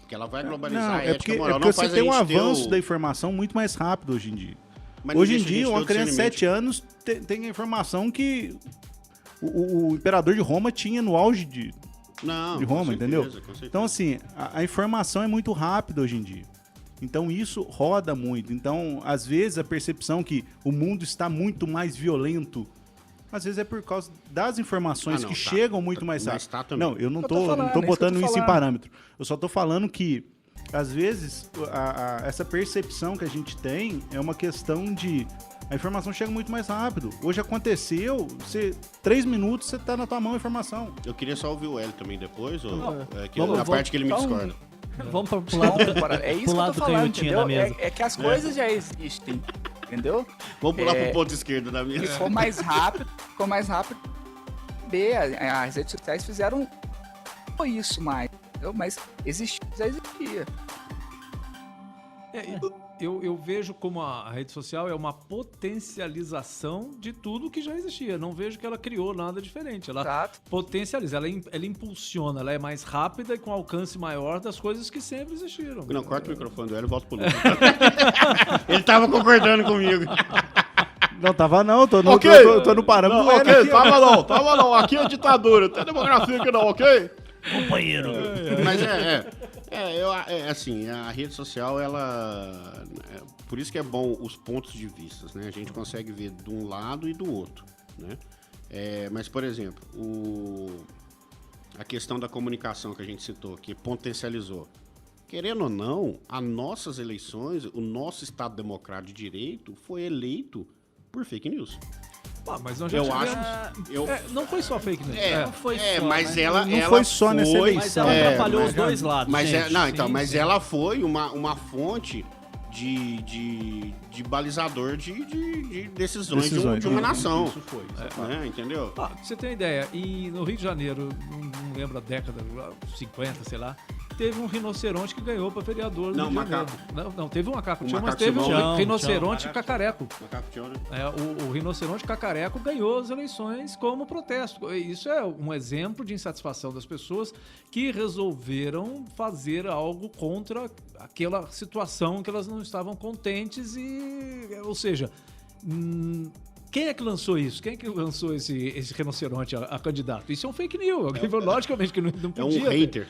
Que ela vai globalizar a ética moral. Não você faz tem um a gente ter avanço da informação muito mais rápido hoje em dia. Mas não Hoje em deixa a gente dia, ter uma o criança de discernimento. 7 anos tem a informação que o imperador de Roma tinha no auge de Não, Roma, com certeza, entendeu? com certeza. Então, assim, a informação é muito rápida hoje em dia. Então, isso roda muito. Então, às vezes, a percepção que o mundo está muito mais violento, às vezes é por causa das informações que chegam muito mais Mas rápido. tá também. Não, eu não Eu tô, tô falando, não tô é isso que eu botando tô isso em falando. parâmetro. Eu só tô falando que, às vezes, essa percepção que a gente tem é uma questão de... A informação chega muito mais rápido. Hoje aconteceu, 3 minutos você tá na tua mão a informação. Eu queria só ouvir o Hélio também depois, ou, Não, na parte que ele me discorda. Vamos pro lado, É isso pro que eu lado tô falando, canhotinho da entendeu? mesa. É que as coisas já existem, entendeu? Vamos pular pro ponto esquerdo da mesa. Ficou mais rápido. As redes sociais fizeram isso mais, entendeu? Mas já existia. Eu vejo como a rede social é uma potencialização de tudo que já existia. Não vejo que ela criou nada diferente. Ela Exato. potencializa, ela impulsiona, ela é mais rápida e com alcance maior das coisas que sempre existiram. Não, corta o microfone do Hélio e volta pro Lucas. Ele tava concordando comigo. Não, tava não, tô no, Ok. tô no parâmetro do Hélio Ok, aqui. tava não. Aqui é ditadura, não tem democracia aqui não, ok? Companheiro. Mas assim, a rede social, ela... por isso que é bom os pontos de vista, né? A gente consegue ver de um lado e do outro, né? Mas, por exemplo, a questão da comunicação que a gente citou, que potencializou. Querendo ou não, as nossas eleições, o nosso Estado Democrático de Direito foi eleito por fake news. Mas nós já Eu tivemos- acho... não foi só fake news. Não foi só, mas mas ela... não ela foi só nessa foi- eleição. Mas ela atrapalhou mas- os dois lados, Mas, gente. mas sim. ela foi uma fonte de balizador de decisões de uma nação. Isso foi. Né? Entendeu? Pra você ter uma ideia, no Rio de Janeiro, não lembro a década, 50, sei lá, teve um rinoceronte que ganhou para vereador do Não, Rio de Janeiro. macaco. Não, teve um macaco, O mas macaco teve um Simão. rinoceronte cacareco. Macaco Tião, né? O rinoceronte cacareco ganhou as eleições como protesto. Isso é um exemplo de insatisfação das pessoas que resolveram fazer algo contra aquela situação que elas não estavam contentes ou seja, quem é que lançou isso? Quem é que lançou esse rinoceronte a candidato? Isso é um fake news. Alguém falou, logicamente que não É podia. um hater.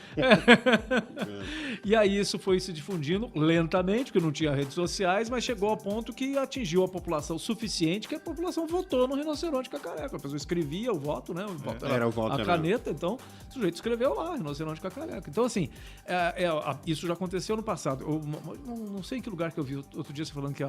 E aí isso foi se difundindo lentamente, porque não tinha redes sociais, mas chegou ao ponto que atingiu a população suficiente que a população votou no rinoceronte cacareco. A pessoa escrevia o voto, né? Era o voto, a era. caneta, então o sujeito escreveu lá, rinoceronte cacareco. Então, assim, isso já aconteceu no passado. Eu não sei em que lugar que eu vi outro dia você falando que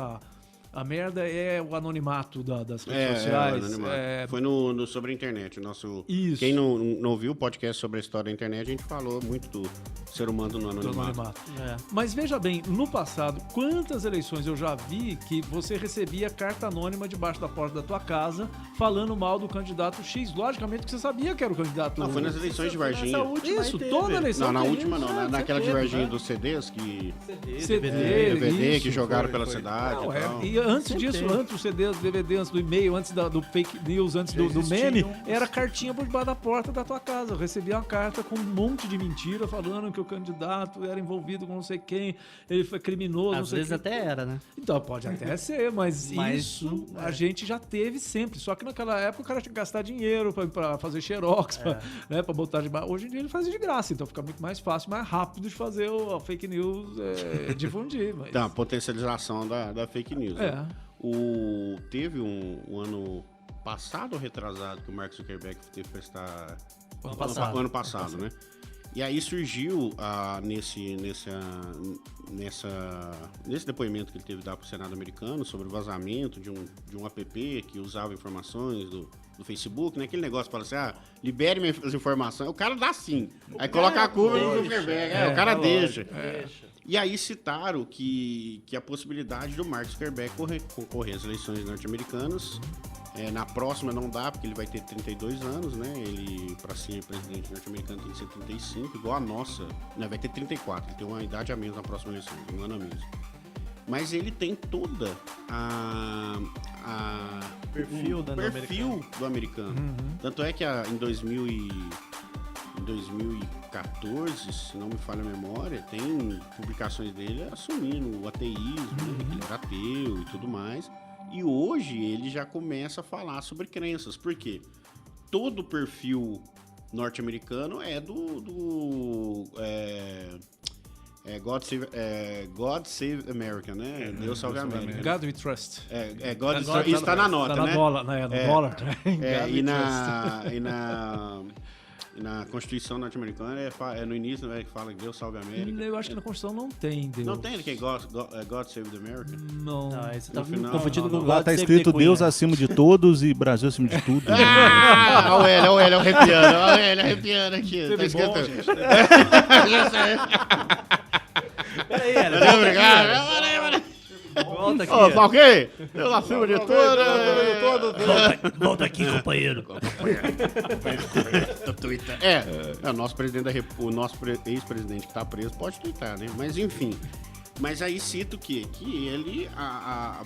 a merda é o anonimato das redes sociais. anonimato. Foi sobre a internet. Isso. Quem não ouviu o podcast sobre a história da internet, a gente falou muito do ser humano no do anonimato. anonimato. É. Mas veja bem, no passado, quantas eleições eu já vi que você recebia carta anônima debaixo da porta da tua casa falando mal do candidato X. Logicamente que você sabia que era o candidato. Não, foi nas eleições de Varginha. Isso, toda eleição. Não, na tem última isso, não. né? Naquela de Sempre Varginha teve, dos CDs que... CD, DVD isso, que jogaram foi, pela foi. cidade Não, e tal. e antes Sempre disso, teve. antes do CD, do DVD, antes do e-mail, antes do fake news, antes do meme, era cartinha por debaixo da porta da tua casa. Eu recebia uma carta com um monte de mentira falando que o candidato era envolvido com não sei quem, ele foi criminoso, não Às sei vezes quem. até era, né? Então, pode até ser, mas isso é. a gente já teve sempre. Só que naquela época o cara tinha que gastar dinheiro pra fazer xerox, pra botar de baixo. Hoje em dia ele faz de graça, então fica muito mais fácil, mais rápido de fazer a fake news difundir. Mas... Tá, potencialização da fake news. Né? Teve um ano passado ou retrasado que o Mark Zuckerberg teve que prestar... Ano passado, né? E aí surgiu nesse depoimento que ele teve que dar para o Senado americano sobre o vazamento de um app que usava informações do Facebook, né? Aquele negócio fala assim, libere minhas informações. O cara dá sim. Aí coloca a culpa no Zuckerberg. O cara deixa. E aí citaram que a possibilidade do Mark Zuckerberg concorrer às eleições norte-americanas. Na próxima não dá, porque ele vai ter 32 anos, né? Ele, para ser presidente norte-americano, tem que ser 35, igual a nossa. Né? Vai ter 34, ele tem uma idade a menos na próxima eleição, um ano a menos. Mas ele tem toda Perfil do americano. Tanto é que em 2014, se não me falha a memória, tem publicações dele assumindo o ateísmo, né? Que ele era ateu e tudo mais. E hoje ele já começa a falar sobre crenças. Por quê? Todo perfil norte-americano é God Save America, né? Deus salve a América. God we trust. God Isso está na nota, tá né? No dólar. E na Constituição norte-americana, no início, né, que fala que Deus salve a América. Eu acho que na Constituição não tem Deus. Não tem que é God Save the America? Não. Não, aí você tá No final, confundindo com Lá God tá Save escrito the Queen, Deus né? acima de todos e Brasil acima de tudo. Olha o Hélio arrepiando. Olha o Hélio arrepiando aqui. Teve Tá bom, escrito. gente. Obrigado. Volta aqui. Ô, tá ok? Eu acima de tudo. Volta aqui, companheiro. O nosso presidente o nosso ex-presidente que tá preso pode twittar, né? Mas enfim. Mas aí cito que ele,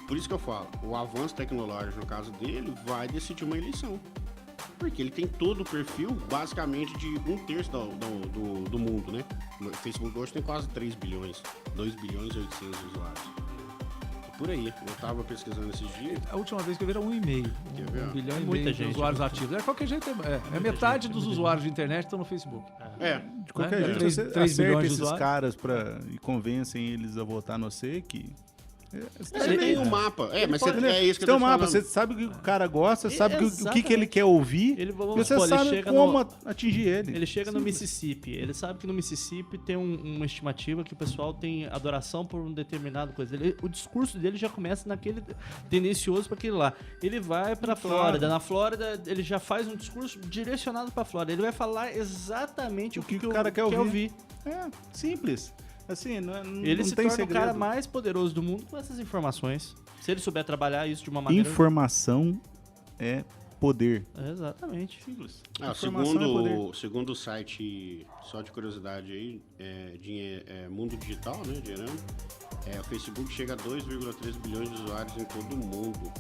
por isso que eu falo, o avanço tecnológico, no caso dele, vai decidir uma eleição. Porque ele tem todo o perfil, basicamente, de 1/3 do mundo, né? O Facebook hoje tem quase 3 bilhões, 2 bilhões e 800 usuários. Por aí, eu tava pesquisando esses dias. A última vez que eu vi era 1,5. Quer ver? 1 bilhão e Muita meio gente, de usuários ativos. Qualquer jeito, metade dos usuários de internet estão no Facebook. De qualquer Né? jeito, 3 você bilhões acerta de esses usuários. caras e convencem eles a votar no você que... Você tem um mapa. Mas é isso que eu tem tô um mapa, falando. você sabe o que o cara gosta, sabe o que Exatamente. ele quer ouvir, Ele, e vamos você supor, ele sabe chega como no- atingir ele. Ele chega no Mississippi, ele sabe que no Mississippi tem uma estimativa que o pessoal tem adoração por um determinado coisa. O discurso dele já começa naquele tendencioso para aquele lá. Ele vai para Flórida, na Flórida ele já faz um discurso direcionado para Flórida. Ele vai falar exatamente o que o cara quer ouvir. É, simples. Assim, não Ele não se tem torna segredo. o cara mais poderoso do mundo com essas informações. Se ele souber trabalhar isso de uma maneira... Informação é poder. Exatamente. Simples. Segundo, é poder. segundo o site, só de curiosidade aí, Mundo Digital, né, gerando, o Facebook chega a 2,3 bilhões de usuários em todo o mundo.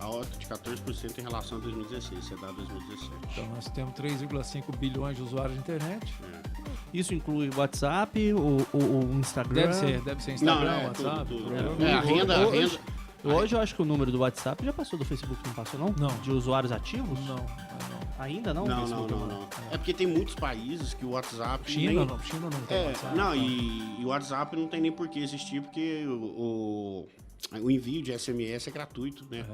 Alta de 14% em relação a 2016, isso é dado 2017. Então nós temos 3,5 bilhões de usuários de internet. Isso inclui o WhatsApp, o Instagram. Deve ser Instagram, Não, WhatsApp. tudo. Programa. A renda... Hoje eu acho que o número do WhatsApp já passou do Facebook, não passou não? Não. De usuários ativos? Não. Ainda não? Não, Facebook? não. É porque tem muitos países que o WhatsApp... China nem... não tem WhatsApp. Não, e o WhatsApp não tem nem por que existir, porque o envio de SMS é gratuito, né?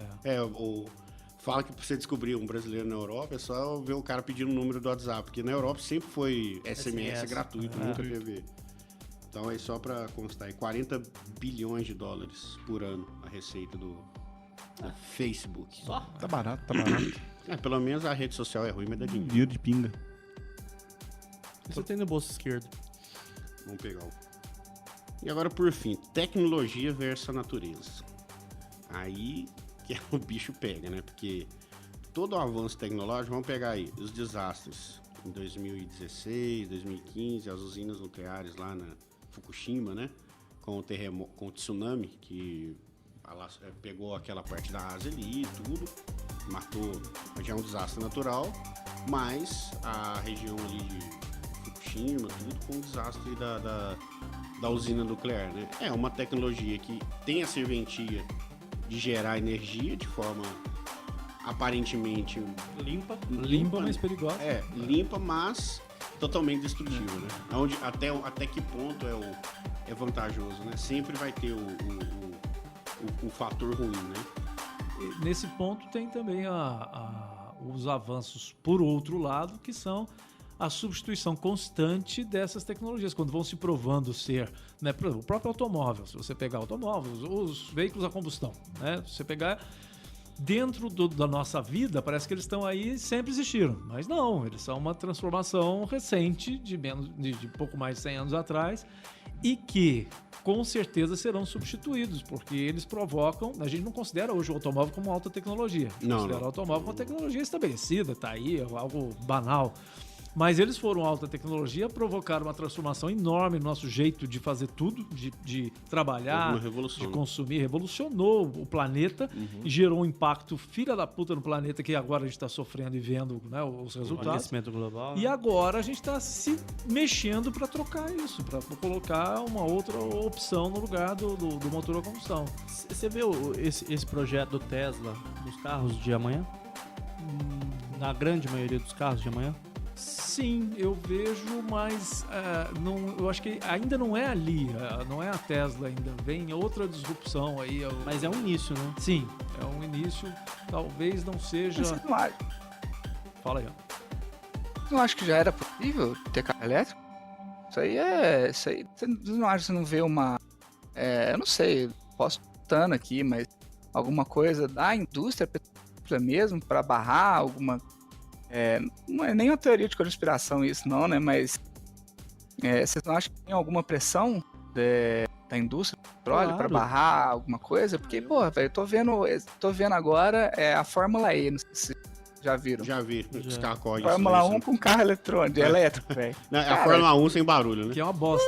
Fala que pra você descobrir um brasileiro na Europa é só ver o cara pedindo o número do WhatsApp, porque na Europa sempre foi SMS gratuito, nunca teve. Então é só pra constar, é 40 bilhões de dólares por ano a receita do Facebook. Só? Tá barato, tá barato. Pelo menos a rede social é ruim, mas dá dinheiro. Dinheiro de pinga. Você tem no bolso esquerdo. Vamos pegar o... E agora, por fim, tecnologia versus a natureza. Aí que o bicho pega, né? Porque todo o avanço tecnológico, vamos pegar aí os desastres em 2016, 2015, as usinas nucleares lá na Fukushima, né? Com o terremoto, com o tsunami, que pegou aquela parte da Ásia ali e tudo, matou, já é um desastre natural, mas a região ali de Fukushima, tudo com o desastre da usina nuclear, né? É uma tecnologia que tem a serventia de gerar energia de forma aparentemente Limpa. Limpa, mas perigosa. Limpa, mas totalmente destrutiva, né? Até que ponto é vantajoso, né? Sempre vai ter o fator ruim, né? E nesse ponto tem também os avanços por outro lado, que são a substituição constante dessas tecnologias, quando vão se provando ser, né, por exemplo, o próprio automóvel, se você pegar automóveis, os veículos a combustão, né, se você pegar dentro da nossa vida, parece que eles estão aí e sempre existiram, mas não, eles são uma transformação recente de pouco mais de 100 anos atrás e que com certeza serão substituídos, porque eles provocam, a gente não considera hoje o automóvel como alta tecnologia, considera o automóvel como tecnologia estabelecida, tá aí, é algo banal. Mas eles foram alta tecnologia, provocaram uma transformação enorme no nosso jeito de fazer tudo, de trabalhar, de consumir. Revolucionou o planeta e gerou um impacto filha da puta no planeta que agora a gente está sofrendo e vendo, né, os resultados. O aquecimento global. E agora a gente está se mexendo para trocar isso, para colocar uma outra opção no lugar do motor a combustão. Você vê esse projeto do Tesla dos carros de amanhã? Na grande maioria dos carros de amanhã? Sim, eu vejo, mas eu acho que ainda não é ali, não é a Tesla ainda, vem outra disrupção aí. Mas é um início, né? Sim, é um início, talvez não seja... Você não acha, Fala aí, ó. não acha que já era possível ter carro elétrico? Isso aí, você não acha que você não vê uma... eu não sei, posso estar aqui, mas alguma coisa da indústria mesmo para barrar alguma... não é nem uma teoria de conspiração isso não, né? Mas vocês não acham que tem alguma pressão da indústria do petróleo Claro. pra barrar alguma coisa? Porque, pô, velho, tô vendo agora a Fórmula E, não sei se já viram. Já vi, os carros correm. Fórmula 1 com carro eletrônico, elétrico, velho. Não, é a Fórmula 1 sem barulho, né? Que é uma bosta.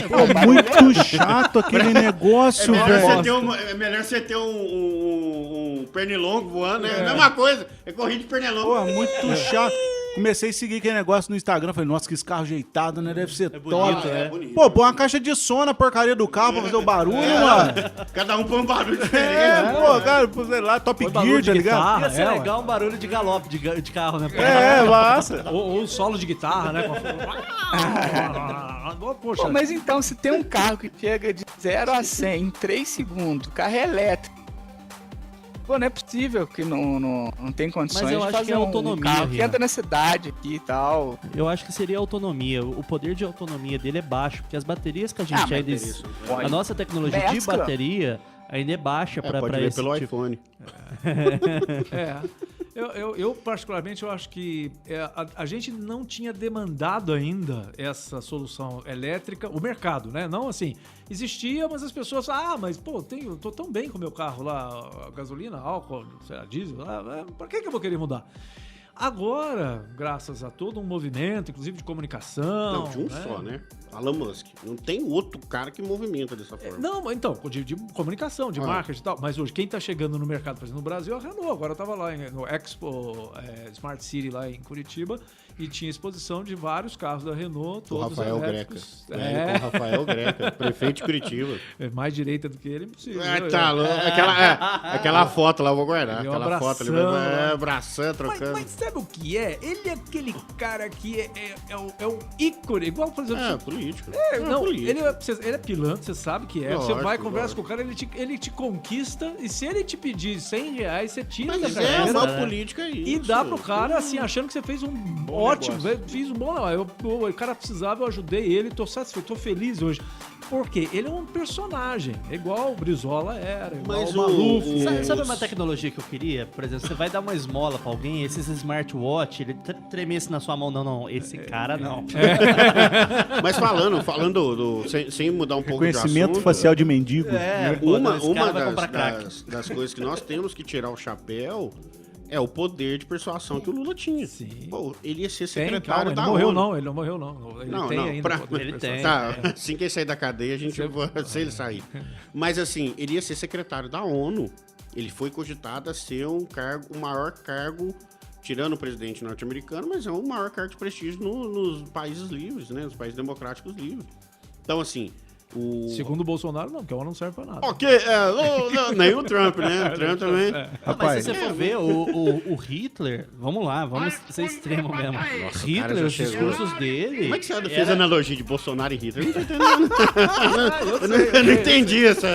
Pô, muito chato aquele negócio, velho. É melhor você ter um pernilongo voando, né? É a mesma coisa. É corrida de pernilongo. Pô, muito chato. Comecei a seguir aquele negócio no Instagram. Falei, nossa, que esse carro ajeitado, né? Deve ser top. bonito, É bonito. Pô, põe uma caixa de som na porcaria do carro pra fazer o barulho, mano. Cada um põe um barulho diferente. Pô, cara, sei lá, Top Põe barulho Gear, de tá ligado? guitarra. Ia ser ué. legal um barulho de galope de carro, né? Massa. Ou solo de guitarra, né? Poxa, Pô, mas então, se tem um carro que chega de 0 a 100 em 3 segundos, o carro é elétrico. Pô, não é possível que não tem condições Mas eu de acho fazer que é autonomia, um carro que Rian. entra na cidade aqui e tal. Eu acho que seria autonomia. O poder de autonomia dele é baixo, porque as baterias que a gente mas ainda. isso, A nossa tecnologia de Mescla. bateria ainda é baixa pra Pode ver esse pelo tipo. iPhone. Eu particularmente, eu acho que a gente não tinha demandado ainda essa solução elétrica, o mercado, né? Não assim, existia, mas as pessoas, mas pô, tô tão bem com o meu carro lá, gasolina, álcool, sei lá, diesel, pra que eu vou querer mudar? Agora, graças a todo um movimento, inclusive de comunicação... Não, de um só, né? Elon Musk. Não tem outro cara que movimenta dessa forma. Não, então, de comunicação, de marketing e tal. Mas hoje, quem tá chegando no mercado, por exemplo, no Brasil é a Renault. Agora eu tava lá no Expo Smart City, lá em Curitiba, e tinha exposição de vários carros da Renault, O todos Rafael Greca. elétricos. Com o Rafael Greca, prefeito de Curitiba. É mais direita do que ele, impossível. Tá louco. Aquela foto lá, eu vou guardar. Ele Aquela foto ali, abraçando, trocando. Mas sabe o que é? Ele é aquele cara que é o ícone, igual, por exemplo... Político. Não, político. ele é pilantra, você sabe que é. Você Lógico, vai, conversa lógico. com o cara, ele te conquista, e se ele te pedir R$100, você tira Mas da é carteira, uma né? política isso. e dá pro cara, assim, achando que você fez um ótimo, fiz um bom... O cara precisava, eu ajudei ele, tô satisfeito, tô feliz hoje. Porque ele é um personagem, é igual o Brizola era, igual Mas o Maluf. Sabe uma tecnologia que eu queria? Por exemplo, você vai dar uma esmola pra alguém, esses smartwatch, ele tremesse na sua mão. Não, esse cara não. Mas falando sem mudar um pouco de assunto... Reconhecimento facial de mendigo. Uma esse cara vai comprar crack. das coisas que nós temos que tirar o chapéu é o poder de persuasão que o Lula tinha. Sim. Pô, ele ia ser Tem, secretário calma, da ele morreu ONU. não, ele não morreu não. Ele tem ainda. poder ele de tem. persuasão. Tá, assim que ele sair da cadeia, a gente vai se ele sair. Mas assim, ele ia ser secretário da ONU. Ele foi cogitado a ser o maior cargo, tirando o presidente norte-americano, mas é o maior cargo de prestígio nos países livres, né? Nos países democráticos livres. Então, assim, Segundo o Bolsonaro, não, porque a ONU não serve pra nada. Ok, nem o Trump, né? O Trump também. Não, mas Rapaz, se você for ver, o Hitler, vamos lá, vamos ser extremo mesmo. cara Hitler, já os chegou. discursos dele. Como é que você fez a analogia de Bolsonaro e Hitler? Eu não tô entendendo. Eu não entendi essa...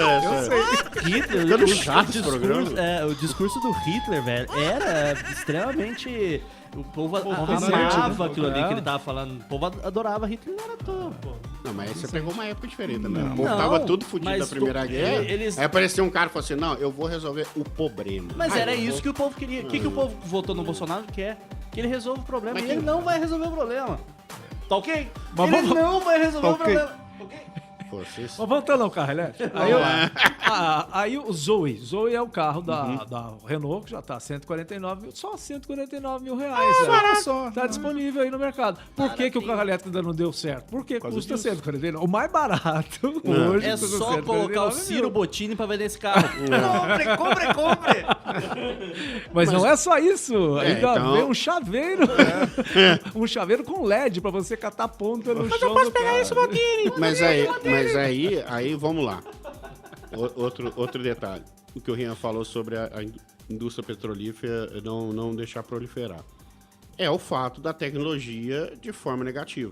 Hitler, Ficando o chato esse discurso, programa. o discurso do Hitler, velho, era extremamente. O povo convincente, amava né? aquilo ali É. que ele tava falando. O povo adorava Hitler, não era à toa, pô. Não, mas aí você pegou uma época diferente, né? O povo Não, tava tudo fudido mas da Primeira Guerra. eles- Aí apareceu um cara e falou assim, não, eu vou resolver o problema. Mas Ah, era eu isso vou- que o povo queria. O que o povo votou no Bolsonaro quer? Que ele resolva o problema. Mas E quem- ele não vai resolver o problema. Tá ok? Mas Ele vamos- não vai resolver Tá o ok. problema. Ok? Pô, vocês- Mas voltando ao carro elétrico. Aí o Zoe. Zoe é o carro da Renault, que já tá 149 mil, só 149 mil reais. só. Tá disponível aí no mercado. Por que o carro elétrico ainda não deu certo? Porque custa 149. O mais barato hoje É custa só 149 colocar o mil. Ciro Bottini pra vender esse carro. compre! Mas não é só isso. Ainda então- vem um chaveiro. Um chaveiro com LED pra você catar ponta no chão. Eu posso pegar isso, Mas aí vamos lá. Outro detalhe. O que o Rian falou sobre a indústria petrolífera não deixar proliferar. É o fato da tecnologia de forma negativa.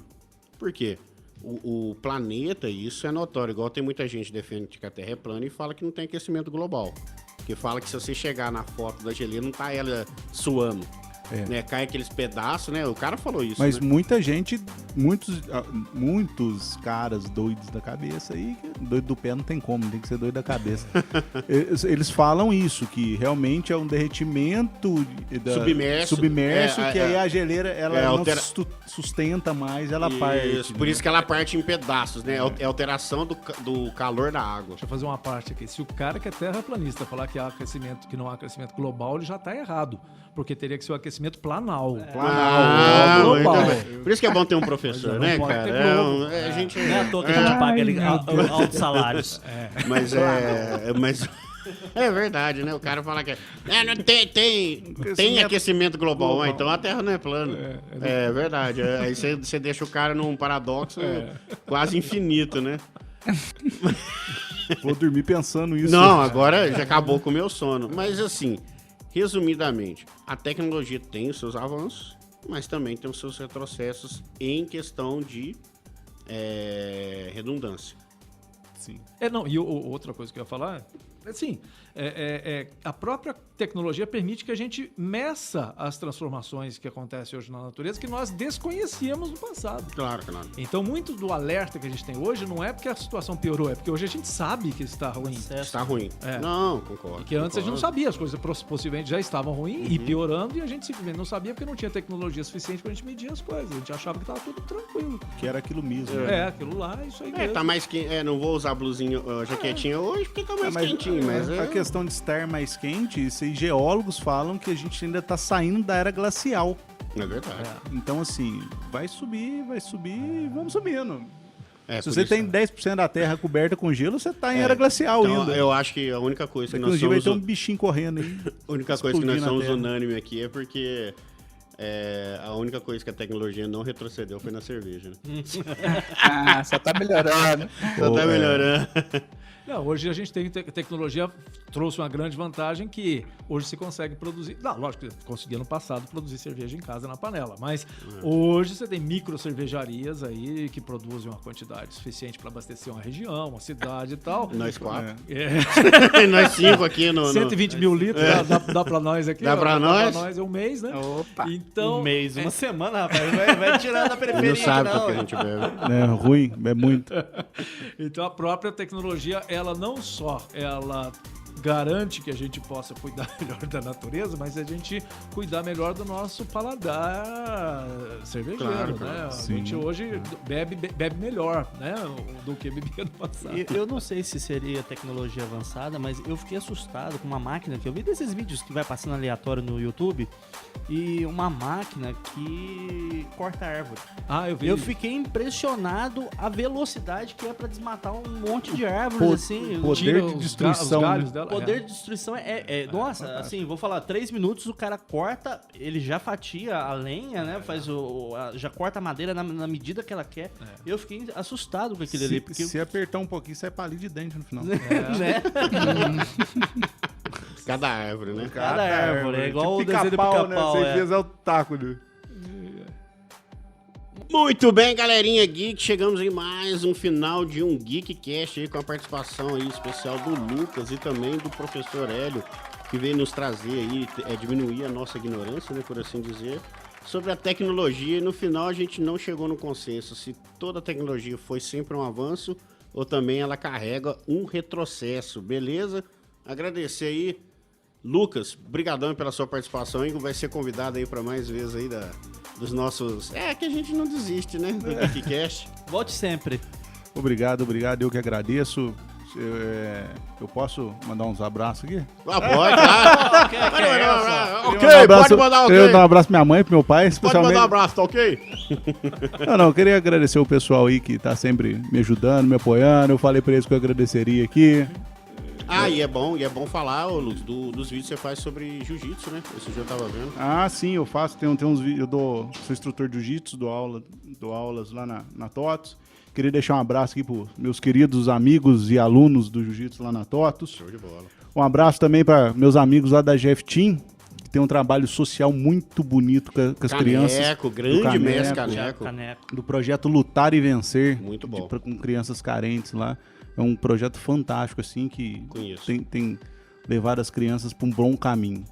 Por quê? O planeta, isso é notório. Igual tem muita gente que defende que a Terra é plana e fala que não tem aquecimento global. Que fala que se você chegar na foto da geleira, não tá ela suando. né? Cai aqueles pedaços, né? O cara falou isso, Mas né? muita gente, muitos caras doidos da cabeça aí, doido do pé não tem como, tem que ser doido da cabeça. Eles falam isso, que realmente é um derretimento submerso, que aí a geleira ela não sustenta mais, ela parte. Por isso que ela parte em pedaços, né? É alteração do calor da água. Deixa eu fazer uma parte aqui. Se o cara que é terraplanista falar que não há aquecimento global, ele já tá errado. Porque teria que ser o aquecimento planal. Global. Por isso que é bom ter um professor, né, pode cara? ter globo. A gente... Não é à toa que a gente paga ele altos salários. Mas é verdade, né? O cara fala que não tem aquecimento global. Então a Terra não é plana. É verdade. Aí você deixa o cara num paradoxo quase infinito, né? Vou dormir pensando isso. Não, agora já acabou com o meu sono. Mas assim, resumidamente, a tecnologia tem os seus avanços, mas também tem os seus retrocessos em questão de redundância. Sim. E outra coisa que eu ia falar, assim, a própria tecnologia permite que a gente meça as transformações que acontecem hoje na natureza que nós desconhecíamos no passado. Claro. Então, muito do alerta que a gente tem hoje não é porque a situação piorou, é porque hoje a gente sabe que está ruim. Está ruim. Não, concordo. Porque antes a gente não sabia, as coisas possivelmente já estavam ruins e piorando, e a gente simplesmente não sabia porque não tinha tecnologia suficiente pra gente medir as coisas. A gente achava que estava tudo tranquilo. Que era aquilo mesmo. Aquilo lá, isso aí mesmo. Tá mais quente. Não vou usar blusinha, jaquetinha hoje porque tá mais quentinho, mas a questão de estar mais quente, isso aí, geólogos falam que a gente ainda tá saindo da era glacial. É verdade. Então, assim, vai subir e vamos subindo. Se por você isso, tem 10% da terra coberta com gelo, você tá em era glacial então, ainda. Eu acho que a única coisa que Daqui nós um dia vai somos... ter um bichinho correndo aí. A única coisa que nós explodindo na somos terra. unânime aqui é porque a única coisa que a tecnologia não retrocedeu foi na cerveja, né? Só tá melhorando. Só tá melhorando. Não, hoje a gente tem tecnologia, trouxe uma grande vantagem que hoje se consegue produzir. Não, lógico que conseguia no passado produzir cerveja em casa na panela, mas hoje você tem micro cervejarias aí que produzem uma quantidade suficiente para abastecer uma região, uma cidade e tal. Nós 4. Nós 5 aqui no... 120 mil litros, dá pra nós aqui. Dá pra nós? Dá pra nós um mês, né? Opa. Então, Um mês, uma semana, rapaz. Vai tirando da periferia. Não sabe porque a gente bebe. É ruim, é muito. Então a própria tecnologia, ela não só ela garante que a gente possa cuidar melhor da natureza, mas a gente cuidar melhor do nosso paladar cervejeiro, né? A gente hoje bebe melhor, né? Do que bebia no passado. Eu não sei se seria tecnologia avançada, mas eu fiquei assustado com uma máquina que eu vi desses vídeos que vai passando aleatório no YouTube e uma máquina que corta árvore. Eu vi. Eu fiquei impressionado a velocidade que é pra desmatar um monte de árvores, assim. Poder de destruição. Os galhos dela. Poder de destruição nossa, assim, vou falar, 3 minutos o cara corta, ele já fatia a lenha, né? Faz já corta a madeira na medida que ela quer. Eu fiquei assustado com aquilo ali. Porque Se apertar um pouquinho, sai palito de dente no final. né? Cada árvore, né? Cada árvore, é igual o desenho do pica-pau, pica-pau. né? Você fez o taco, né? Muito bem, galerinha geek, chegamos em mais um final de um Geekcast aí com a participação aí especial do Lucas e também do professor Hélio, que veio nos trazer aí, diminuir a nossa ignorância, né, por assim dizer, sobre a tecnologia. E no final a gente não chegou no consenso se toda tecnologia foi sempre um avanço ou também ela carrega um retrocesso, beleza? Agradecer aí, Lucas, brigadão pela sua participação aí, vai ser convidado aí para mais vezes aí dos nossos... que a gente não desiste, né, do Geekcast. Volte sempre. Obrigado, eu que agradeço. Eu posso mandar uns abraços aqui? Pode, claro. Pode mandar Queria dar um abraço pra minha mãe, pro meu pai, Pode especialmente. mandar um abraço, tá ok? Eu queria agradecer o pessoal aí que tá sempre me ajudando, me apoiando. Eu falei pra eles que eu agradeceria aqui. E é bom falar, ô Luz, dos vídeos que você faz sobre jiu-jitsu, né? Esse dia eu tava vendo. Sim, eu faço. Tem uns vídeos. Sou instrutor de jiu-jitsu, dou aulas lá na TOTOS. Queria deixar um abraço aqui pros meus queridos amigos e alunos do jiu-jitsu lá na TOTOS. Show de bola. Um abraço também para meus amigos lá da GF Team, que tem um trabalho social muito bonito com as crianças. Grande mestre Caneco. Do projeto Lutar e Vencer. Muito bom. Com crianças carentes lá. É um projeto fantástico, assim, que tem levado as crianças para um bom caminho.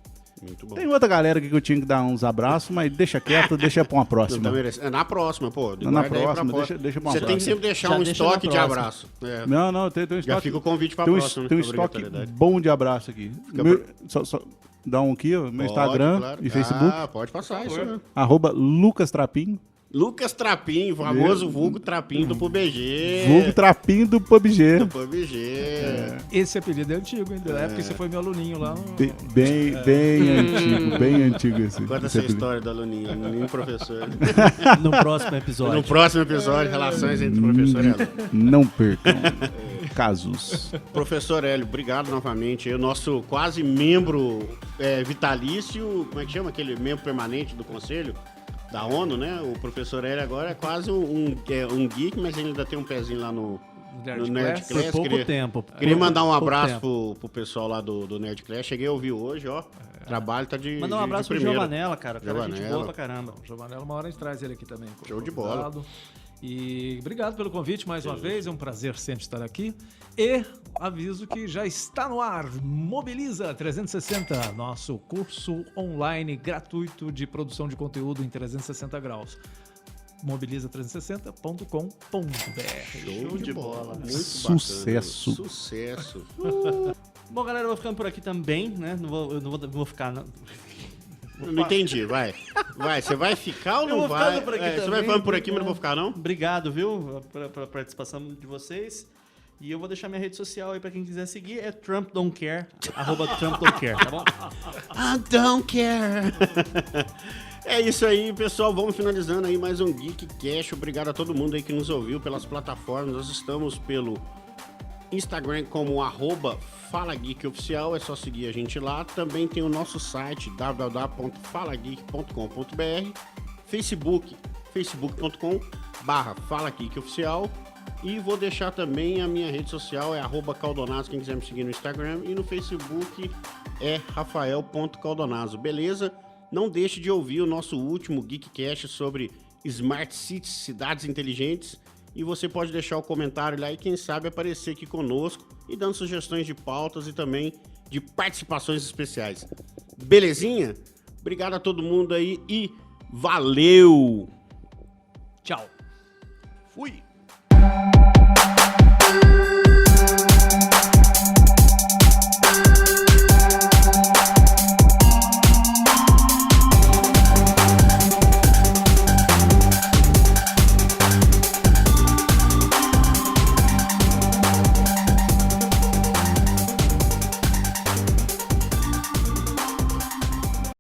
Muito bom. Tem outra galera aqui que eu tinha que dar uns abraços, mas deixa quieto, deixa pra uma Não tá próxima. merecendo. É na próxima, pô. Na Guarda aí pra próxima, deixa pra uma Você tem que sempre deixar Já um deixa na estoque de próxima. abraço. É. Não, tem um Já estoque. fica o convite pra Tem um, próxima, né? tem um estoque Obrigatoriedade. bom de abraço aqui. Só dá um aqui, ó, meu Pode, Instagram claro. e Facebook. Ah, pode passar isso, né? @LucasTrapinho. Lucas Trapinho, famoso vulgo Trapinho do PUBG. Vulgo Trapinho do PUBG. Do PUBG. Esse apelido é antigo, hein? Da época que você foi meu aluninho lá. Bem antigo esse. Conta esse essa apelido. história do aluninho, aluninho professor. No próximo episódio. No próximo episódio, relações entre professor e aluno. Não percam. Casos. Professor Hélio, obrigado novamente. O nosso quase membro vitalício, como é que chama? Aquele membro permanente do conselho da ONU, né? O professor Hélio agora é quase um geek, mas ele ainda tem um pezinho lá no Nerd Por Class. pouco tempo. Queria mandar um Pouco abraço tempo. pro pessoal lá do Nerd Class. Cheguei a ouvir hoje, ó. Trabalho tá de Mandar um abraço de pro primeira. Giovanella, cara. Cara, gente Giovanella. boa pra caramba. O Giovanello, uma hora a gente traz ele aqui também. Show de bola. Convidado. E obrigado pelo convite mais uma vez, é um prazer sempre estar aqui. E aviso que já está no ar, Mobiliza 360, nosso curso online gratuito de produção de conteúdo em 360 graus. Mobiliza360.com.br. Show de bola. Muito Sucesso. bacana. Sucesso. Bom, galera, eu vou ficando por aqui também, né? Eu não vou ficar... Não entendi, vai. Vai, você vai ficar ou Eu não vou vai? ficando por aqui Você vai também, falando por aqui, mas não vou ficar, não? Obrigado, viu, pela participação de vocês. E eu vou deixar minha rede social aí pra quem quiser seguir. É Trump Don't Care, @TrumpDon'tCare, tá bom? I don't care. É isso aí, pessoal. Vamos finalizando aí mais um Geek Cash. Obrigado a todo mundo aí que nos ouviu pelas plataformas. Nós estamos pelo Instagram como @FalaGeekOficial. É só seguir a gente lá. Também tem o nosso site www.falageek.com.br, Facebook, facebook.com/FalaGeekOficial. E vou deixar também a minha rede social, é @Caldonazo, quem quiser me seguir no Instagram. E no Facebook é rafael.caldonazo, beleza? Não deixe de ouvir o nosso último Geekcast sobre Smart Cities, cidades inteligentes. E você pode deixar o comentário lá e quem sabe aparecer aqui conosco e dando sugestões de pautas e também de participações especiais. Belezinha? Obrigado a todo mundo aí e valeu! Tchau. Fui!